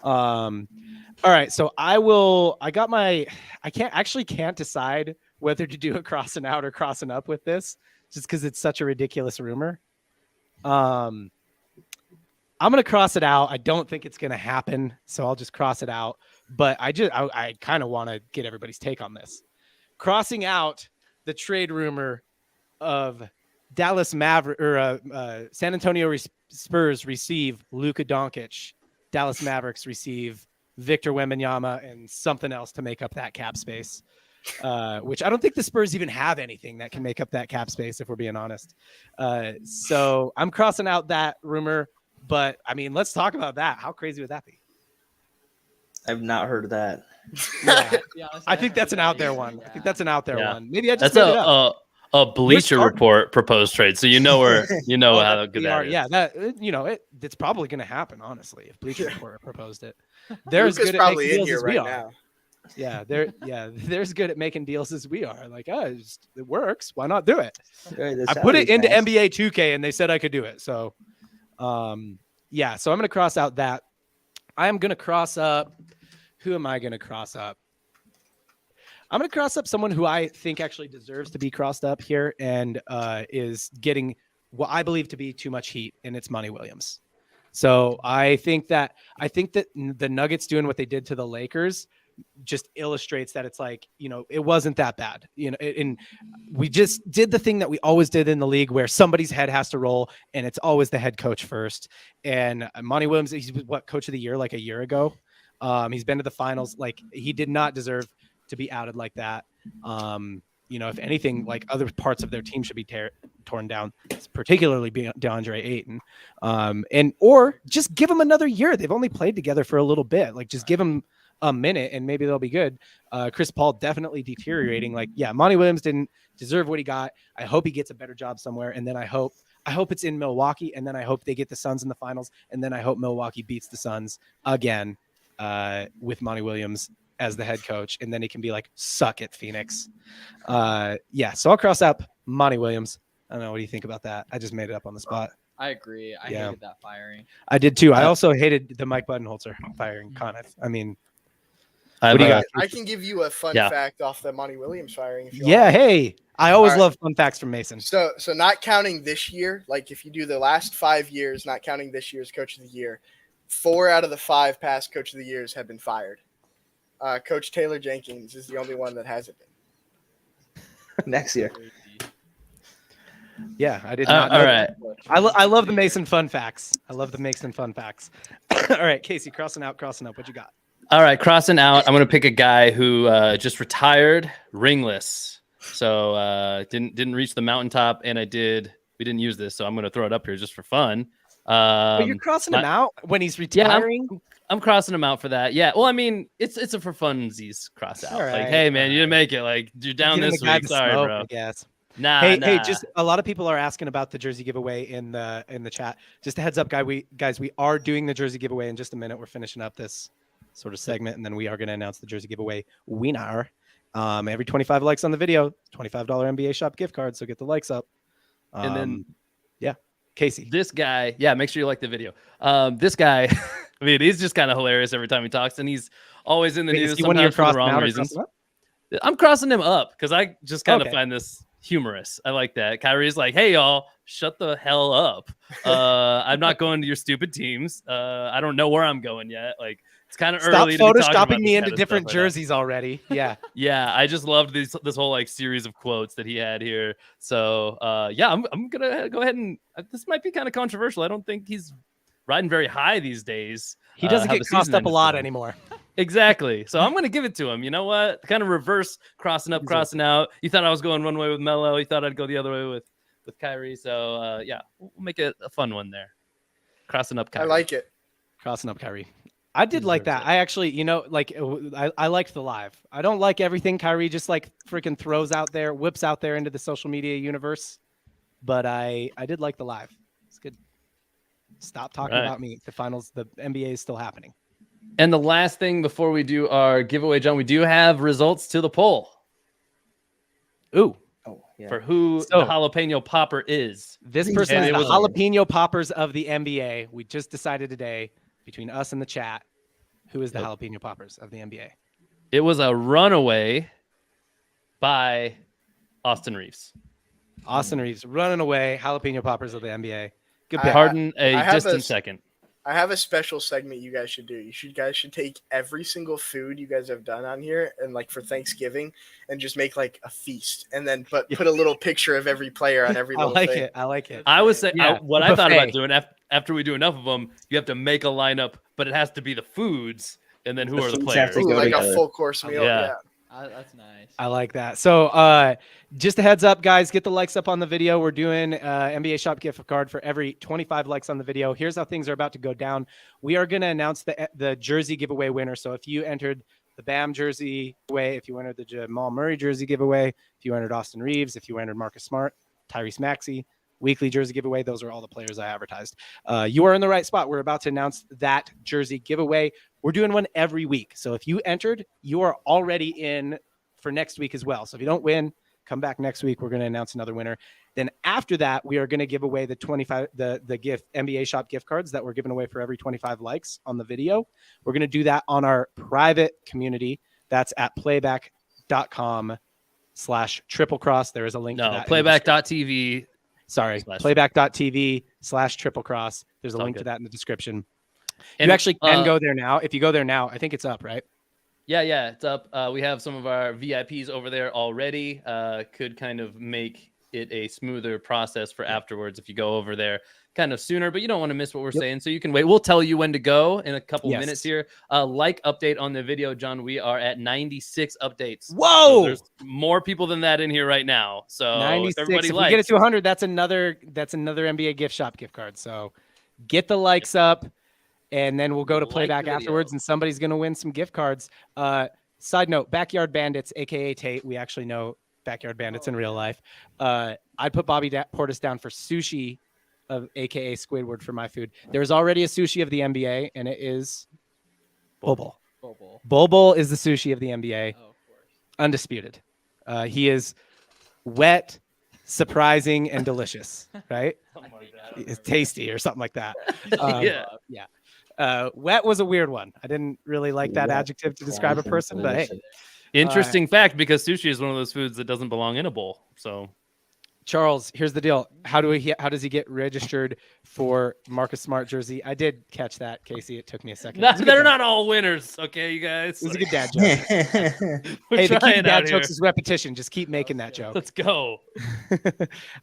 All right, so I can't decide whether to do a crossing out or crossing up with this, just because it's such a ridiculous rumor. I'm gonna cross it out. I don't think it's gonna happen, so I'll just cross it out. But I kind of want to get everybody's take on this. Crossing out the trade rumor of Dallas Maverick or San Antonio Spurs receive Luka Doncic, Dallas Mavericks receive Victor Wembanyama and something else to make up that cap space. Which I don't think the Spurs even have anything that can make up that cap space, if we're being honest. So I'm crossing out that rumor, but I mean, let's talk about that. How crazy would that be? I've not heard of that. Yeah. To be honest, I think that's an haven't out there either. one. I Yeah. think that's an out there Yeah. one. Maybe I just That's made it up. a Bleacher Carter? Report proposed trade, so you know how good we that are. is. Yeah, it's probably going to happen, honestly, if Bleacher Report proposed it. They're as Luka's good at probably making in deals here as we right are. now. Yeah, they're as good at making deals as we are. Like, it works. Why not do it? Right, the I put it salary's into nice. NBA 2K and they said I could do it. So, so I'm going to cross out that. I am going to cross up. Who am I going to cross up? I'm going to cross up someone who I think actually deserves to be crossed up here and is getting what I believe to be too much heat, and it's Monty Williams. So I think that the Nuggets doing what they did to the Lakers just illustrates that it's like, it wasn't that bad, and we just did the thing that we always did in the league where somebody's head has to roll and it's always the head coach first. And Monty Williams, he's coach of the year like a year ago. He's been to the finals. Like, he did not deserve to be outed like that. If anything, like, other parts of their team should be torn down, particularly DeAndre Ayton. Or just give them another year. They've only played together for a little bit. Like, just give them a minute and maybe they'll be good. Chris Paul definitely deteriorating. Like, Monty Williams didn't deserve what he got. I hope he gets a better job somewhere. And then I hope it's in Milwaukee. And then I hope they get the Suns in the finals. And then I hope Milwaukee beats the Suns again with Monty Williams as the head coach. And then he can be like, suck it, Phoenix. So I'll cross up Monty Williams. I don't know. What do you think about that? I just made it up on the spot. I agree. I hated that firing. I did too. I also hated the Mike Budenholzer firing Conniff. I mean, I what do you have got? I can give you a fun Yeah. fact off the Monty Williams firing. If you Yeah, want. hey, I always All right. love fun facts from Mason. So not counting this year, like if you do the last 5 years, not counting this year's coach of the year, 4 out of the 5 past coach of the years have been fired. Coach Taylor Jenkins is the only one that hasn't been. Next year. Yeah, I did not know all that. right. I love the Mason fun facts. I love the Mason fun facts. All right, Casey, crossing up. What you got? All right, crossing out. I'm going to pick a guy who just retired ringless. So didn't reach the mountaintop, and I did we didn't use this, so I'm going to throw it up here just for fun. But you're crossing him out when he's retiring. Yeah, I'm crossing him out for that. Yeah. Well, I mean, it's a for funsies cross out. Right, like, hey man, you didn't make it. Like, you're down this week. Sorry, bro. I guess. Nah. Hey, just a lot of people are asking about the jersey giveaway in the chat. Just a heads up, guys, we are doing the jersey giveaway in just a minute. We're finishing up this sort of segment, and then we are going to announce the jersey giveaway winner. Every 25 likes on the video, $25 NBA shop gift card. So get the likes up. And then, yeah, Casey. This guy, make sure you like the video. This guy, I mean, he's just kind of hilarious every time he talks, and he's always in the news sometimes for the wrong reasons. I'm crossing him up because I just kind of find this humorous. I like that. Kyrie's like, hey, y'all, shut the hell up. I'm not going to your stupid teams. I don't know where I'm going yet. Like, it's kind of early. Stop photoshopping me into different jerseys already. Yeah. Yeah. I just loved this whole like series of quotes that he had here. So yeah, I'm gonna go ahead and this might be kind of controversial. I don't think he's riding very high these days. He doesn't get crossed up a lot anymore. Exactly. So I'm gonna give it to him. You know what? Kind of reverse crossing up, crossing out. You thought I was going one way with Melo. You thought I'd go the other way with Kyrie. So yeah, we'll make it a fun one there. Crossing up Kyrie. I like it. Crossing up Kyrie. I did like that. I actually, like I liked the live. I don't like everything Kyrie just like freaking throws out there, whips out there into the social media universe. But I did like the live. It's good. Stop talking about me. The finals, the NBA is still happening. And the last thing before we do our giveaway, John, we do have results to the poll. Ooh. Oh, yeah. For who the jalapeno popper is. This person is the jalapeno poppers of the NBA. We just decided today between us and the chat who is the jalapeno poppers of the NBA. It was a runaway by Austin Reeves. Austin Reeves running away, jalapeno poppers of the NBA. Good pick. Pardon a distant second. I have a special segment you guys should do. You guys should take every single food you guys have done on here and like for Thanksgiving and just make like a feast and then put a little picture of every player on every little thing. I like it. I would say what I thought about doing after we do enough of them, you have to make a lineup, but it has to be the foods and then who are the players. Like a full course meal. Yeah. That's nice. I like that. So just a heads up, guys, get the likes up on the video. We're doing NBA Shop gift card for every 25 likes on the video. Here's how things are about to go down. We are going to announce the jersey giveaway winner. So if you entered the Bam jersey giveaway, if you entered the Jamal Murray jersey giveaway, if you entered Austin Reeves, if you entered Marcus Smart, Tyrese Maxey, weekly jersey giveaway. Those are all the players I advertised. You are in the right spot. We're about to announce that jersey giveaway. We're doing one every week. So if you entered, you are already in for next week as well. So if you don't win, come back next week. We're going to announce another winner. Then after that, we are going to give away the gift NBA Shop gift cards that we're giving away for every 25 likes on the video. We're going to do that on our private community. That's at playback.com/triplecross. There is a link to that. Playback.tv. Sorry, playback.tv/triplecross. There's a link to that in the description. And you actually can go there now. If you go there now, I think it's up, right? Yeah, it's up. We have some of our VIPs over there already. Could kind of make it a smoother process for afterwards if you go over there kind of sooner, but you don't want to miss what we're saying, so you can wait. We'll tell you when to go in a couple minutes here. Update on the video, John. We are at 96 updates. Whoa! So there's more people than that in here right now. So 96. If we get it to 100, that's another NBA gift shop gift card. So get the likes up. And then we'll go to playback afterwards, and somebody's going to win some gift cards. Side note, Backyard Bandits, a.k.a. Tate. We actually know Backyard Bandits in real life. I'd put Bobby Portis down for sushi, of a.k.a. Squidward, for my food. There's already a sushi of the NBA, and it is Bol Bol. Bol Bol is the sushi of the NBA. Oh, of course. Undisputed. He is wet, surprising, and delicious, right? It's tasty or something like that. Yeah. Wet was a weird one. I didn't really like that adjective to describe a person, but hey. Interesting fact, because sushi is one of those foods that doesn't belong in a bowl. So, Charles, here's the deal. How does he get registered for Marcus Smart jersey? I did catch that, Casey. It took me a second. They're not all winners, okay, you guys. It was a good dad joke. Hey, the key to dad jokes is repetition. Just keep making that joke. Let's go.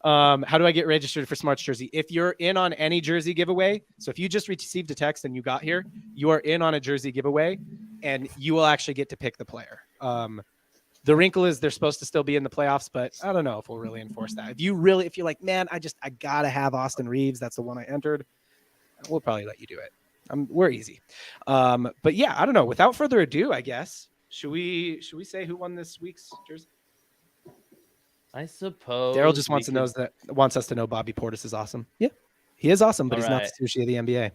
How do I get registered for Smart's jersey? If you're in on any jersey giveaway, so if you just received a text and you got here, you are in on a jersey giveaway, and you will actually get to pick the player. The wrinkle is they're supposed to still be in the playoffs, but I don't know if we'll really enforce that. If you're like, man, I gotta have Austin Reeves. That's the one I entered. We'll probably let you do it. We're easy. But yeah, I don't know. Without further ado, I guess should we say who won this week's jersey? I suppose Daryl just wants us to know Bobby Portis is awesome. Yeah, he is awesome, but he's not the sushi of the NBA.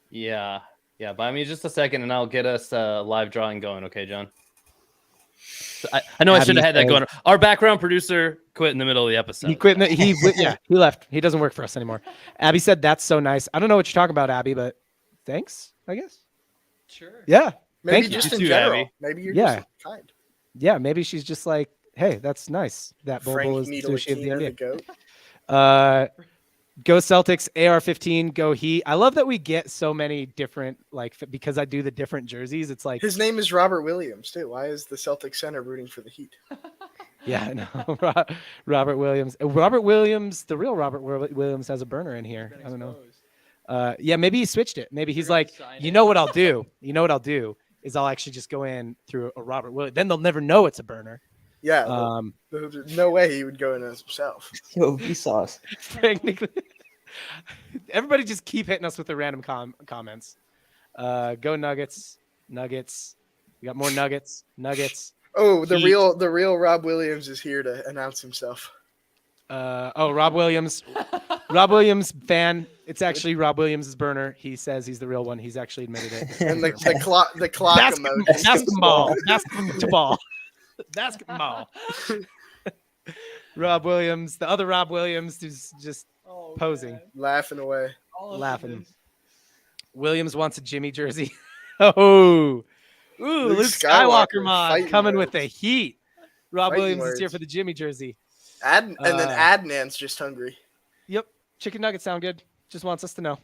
Yeah. Buy me just a second, and I'll get us live drawing going. Okay, John. I know I shouldn't have had that going. Our background producer quit in the middle of the episode. He quit. He left. He doesn't work for us anymore. Abby said, "That's so nice." I don't know what you're talking about, Abby, but thanks, I guess. Sure. Yeah. Maybe Thank just you in too, general. Abby. Maybe you're just kind. Yeah, maybe she's just like, hey, that's nice. That Bobo is the sushi of the NBA. Goat. Go Celtics, AR-15, go Heat. I love that we get so many different, because I do the different jerseys. It's like his name is Robert Williams too. Why is the Celtics center rooting for the Heat? Yeah, I know. Robert Williams. Robert Williams, the real Robert Williams has a burner in here. I don't know. Yeah, maybe he switched it. Maybe he's like, you know what I'll do? You know what I'll do is I'll actually just go in through a Robert Williams. Then they'll never know it's a burner. Yeah. There's no way he would go in as himself. Yo, Vsauce. Everybody just keep hitting us with the random comments. Go Nuggets. We got more Nuggets. Oh, the Heat. real Rob Williams is here to announce himself. Rob Williams. Rob Williams fan. It's actually Rob Williams' burner. He says he's the real one. He's actually admitted it. And the clock emoji. Basketball. Rob Williams, the other Rob Williams, who's just posing, man. Laughing away. Laughing. Williams wants a Jimmy jersey. Luke Skywalker mod coming with the heat. Rob Williams is here for the Jimmy jersey. And then Adnan's just hungry. Yep. Chicken nuggets sound good. Just wants us to know.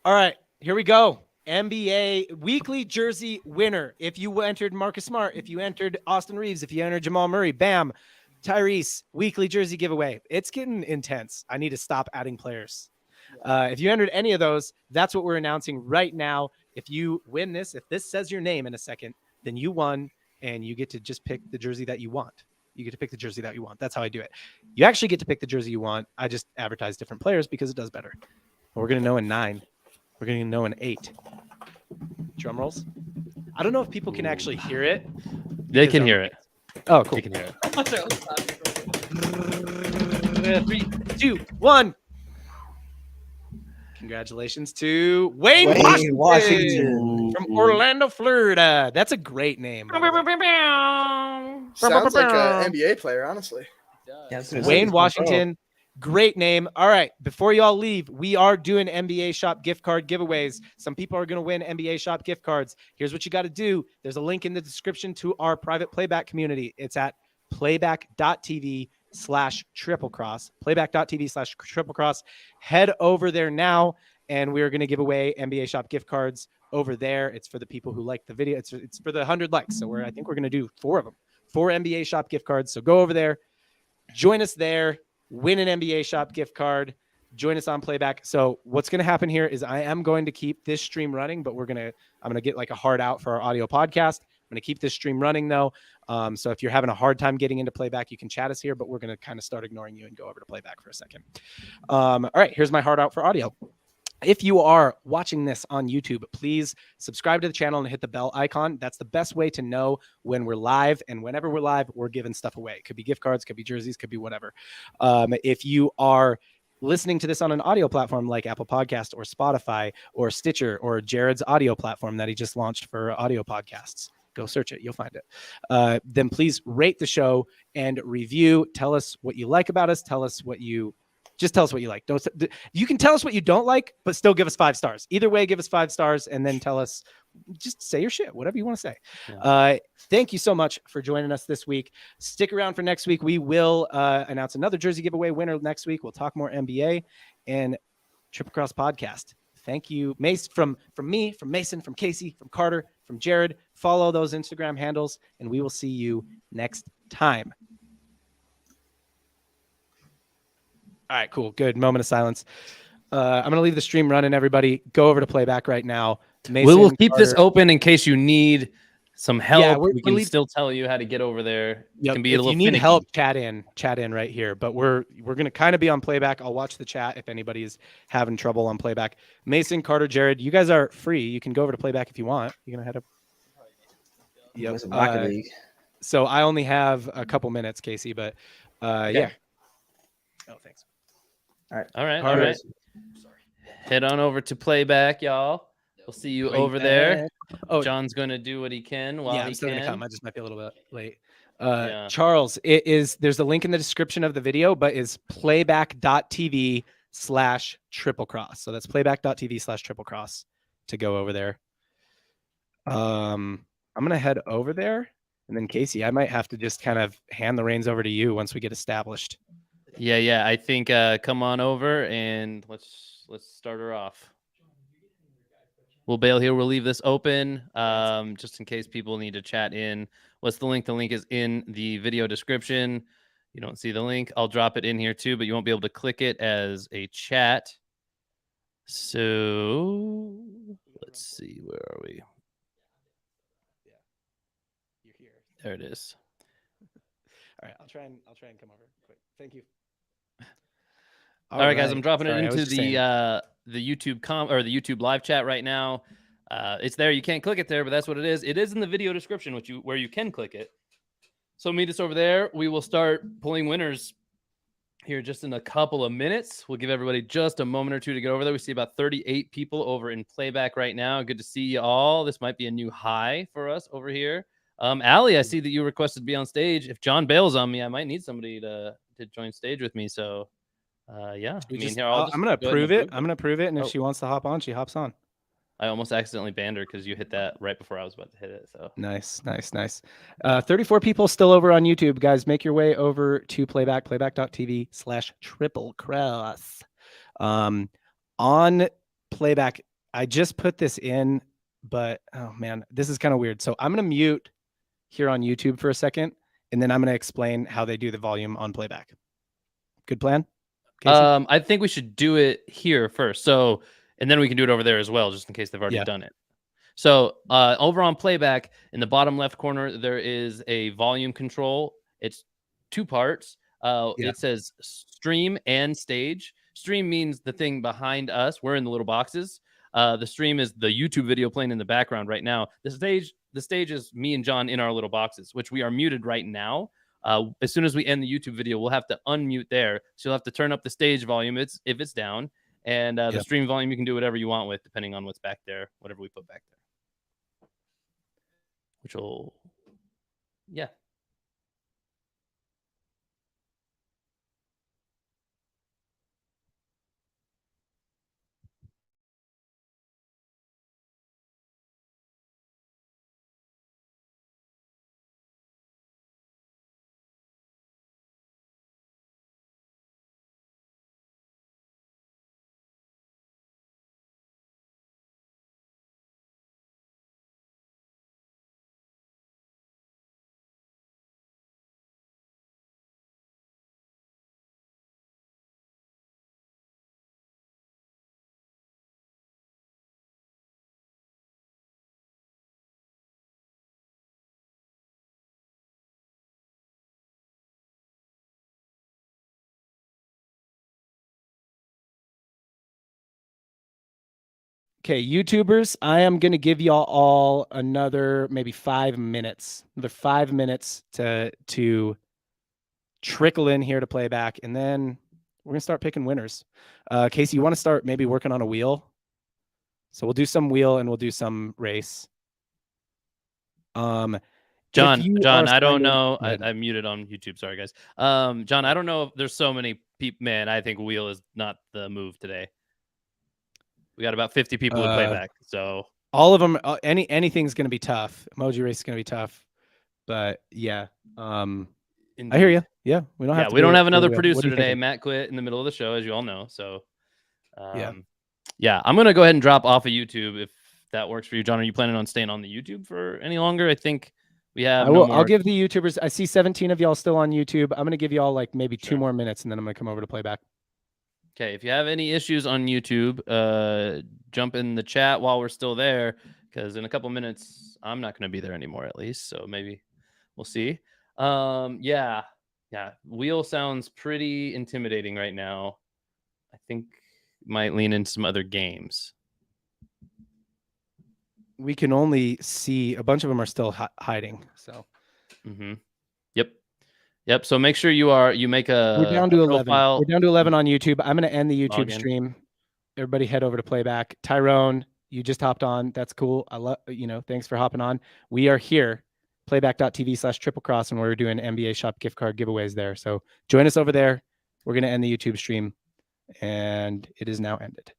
All right, here we go. NBA weekly jersey winner. If you entered Marcus Smart, if you entered Austin Reeves, if you entered Jamal Murray, bam, Tyrese, weekly jersey giveaway. It's getting intense. I need to stop adding players. If you entered any of those, that's what we're announcing right now. If you win this, if this says your name in a second, then you won, and you get to just pick the jersey that you want. That's how I do it. You actually get to pick the jersey you want. I just advertise different players because it does better. We're going to know in 9. We're going to know in 8. Drum rolls. I don't know if people can actually hear it. They can hear it. Oh, cool. They can hear it. 3, 2, 1. Congratulations to Wayne Washington from Orlando, Florida. That's a great name. Sounds like an NBA player, honestly. Wayne Washington. Great name. All right. Before y'all leave, we are doing NBA Shop gift card giveaways. Some people are going to win NBA Shop gift cards. Here's what you got to do. There's a link in the description to our private playback community. It's at playback.tv/triplecross. Playback.tv/triplecross. Head over there now, and we are going to give away NBA Shop gift cards over there. It's for the people who like the video. It's for the 100 likes. So I think we're going to do 4 of them. 4 NBA Shop gift cards. So go over there. Join us there. Win an NBA Shop gift card. Join us on Playback. So what's going to happen here is I am going to keep this stream running, but I'm going to get like a hard out for our audio podcast. I'm going to keep this stream running though. So if you're having a hard time getting into Playback, you can chat us here, but we're going to kind of start ignoring you and go over to Playback for a second. All right, here's my hard out for audio. If you are watching this on YouTube, please subscribe to the channel and hit the bell icon. That's the best way to know when we're live. And whenever we're live, we're giving stuff away. It could be gift cards, could be jerseys, could be whatever. If you are listening to this on an audio platform like Apple Podcast or Spotify or Stitcher or Jared's audio platform that he just launched for audio podcasts, go search it. You'll find it. Then please rate the show and review. Tell us what you like about us. Tell us what you like. You can tell us what you don't like, but still give us 5 stars. Either way, give us 5 stars and then tell us, just say your shit, whatever you want to say. Yeah. Thank you so much for joining us this week. Stick around for next week. We will announce another jersey giveaway winner next week. We'll talk more NBA and Triple Cross Podcast. Thank you, Mace, from me, from Mason, from Casey, from Carter, from Jared. Follow those Instagram handles, and we will see you next time. All right, cool. Good. Moment of silence. I'm going to leave the stream running, everybody. Go over to Playback right now. Mason, we will keep Carter. this open in case you need some help, Yeah, we can still tell you how to get over there. It can be a if little you need finicky. help, chat in right here. But we're gonna kind of be on playback. I'll watch the chat if anybody's having trouble on playback. Mason, Carter, Jared, you guys are free. You can go over to playback if you want. You're gonna head up. Yep. Rocket League. So I only have a couple minutes, Casey, but yeah. Oh, thanks. All right. All right. Head on over to playback, y'all. We'll see you over there. Oh, John's going to do what he can while I'm he still can. gonna come. I just might be a little bit late. Yeah. Charles, there's a link in the description of the video, but is playback.tv/triplecross. So that's playback.tv/triplecross to go over there. I'm gonna head over there, and then Casey, I might have to just kind of hand the reins over to you once we get established. Yeah. I think come on over and let's start her off. We'll bail here. We'll leave this open just in case people need to chat in. What's the link? The link is in the video description. You don't see the link. I'll drop it in here too, but you won't be able to click it as a chat. So let's see. Where are we? You're here. There it is. All right, I'll try and come over quick. Thank you. All right, guys, I'm dropping it into the the YouTube or the YouTube live chat right now. It's there. You can't click it there, but that's what it is. It is in the video description, where you can click it. So meet us over there. We will start pulling winners here just in a couple of minutes. We'll give everybody just a moment or two to get over there. We see about 38 people over in playback right now. Good to see you all. This might be a new high for us over here. Allie, I see that you requested to be on stage. If John bails on me, I might need somebody to join stage with me. So yeah, I'm gonna approve it. I'm gonna approve it, and if she wants to hop on, she hops on. I almost accidentally banned her because you hit that right before I was about to hit it. So nice. 34 people still over on YouTube, guys. Make your way over to playback.tv/triplecross. On playback, I just put this in, but oh man, this is kind of weird. So I'm gonna mute here on YouTube for a second, and then I'm gonna explain how they do the volume on playback. Good plan? Casey? I think we should do it here first. So, and then we can do it over there as well, just in case they've already done it. So over on playback in the bottom left corner, there is a volume control. It's two parts. It says stream and stage. Stream means the thing behind us. We're in the little boxes. The stream is the YouTube video playing in the background right now. The stage is me and John in our little boxes, which we are muted right now. As soon as we end the YouTube video, we'll have to unmute there. So you'll have to turn up the stage volume if it's down. And the stream volume, you can do whatever you want with, depending on what's back there, whatever we put back there. Which will, yeah. Okay, YouTubers, I am going to give y'all all another maybe 5 minutes. Another 5 minutes to trickle in here to playback, and then we're going to start picking winners. Casey, you want to start maybe working on a wheel? So we'll do some wheel and we'll do some race. John, I don't know. I'm muted on YouTube. Sorry, guys. John, I don't know if there's so many people. Man, I think wheel is not the move today. We got about 50 people to play back, so all of them. Anything's going to be tough. Emoji race is going to be tough, but yeah. I hear you. Yeah, we don't have. We don't have another producer today. Matt quit in the middle of the show, as you all know. So, yeah, I'm gonna go ahead and drop off of YouTube if that works for you, John. Are you planning on staying on the YouTube for any longer? I think we have. I'll give the YouTubers. I see 17 of y'all still on YouTube. I'm gonna give y'all like maybe 2 more minutes, and then I'm gonna come over to playback. Okay, if you have any issues on YouTube, jump in the chat while we're still there, because in a couple minutes I'm not going to be there anymore, at least. So maybe we'll see. Yeah. Wheel sounds pretty intimidating right now. I think might lean into some other games. We can only see a bunch of them are still hiding. So. Yep. So make sure you make a. We're down to 11. Profile. We're down to 11 on YouTube. I'm going to end the YouTube stream. Everybody head over to Playback. Tyrone, you just hopped on. That's cool. I love, thanks for hopping on. We are here, playback.tv/Triple Cross, and we're doing NBA Shop gift card giveaways there. So join us over there. We're going to end the YouTube stream, and it is now ended.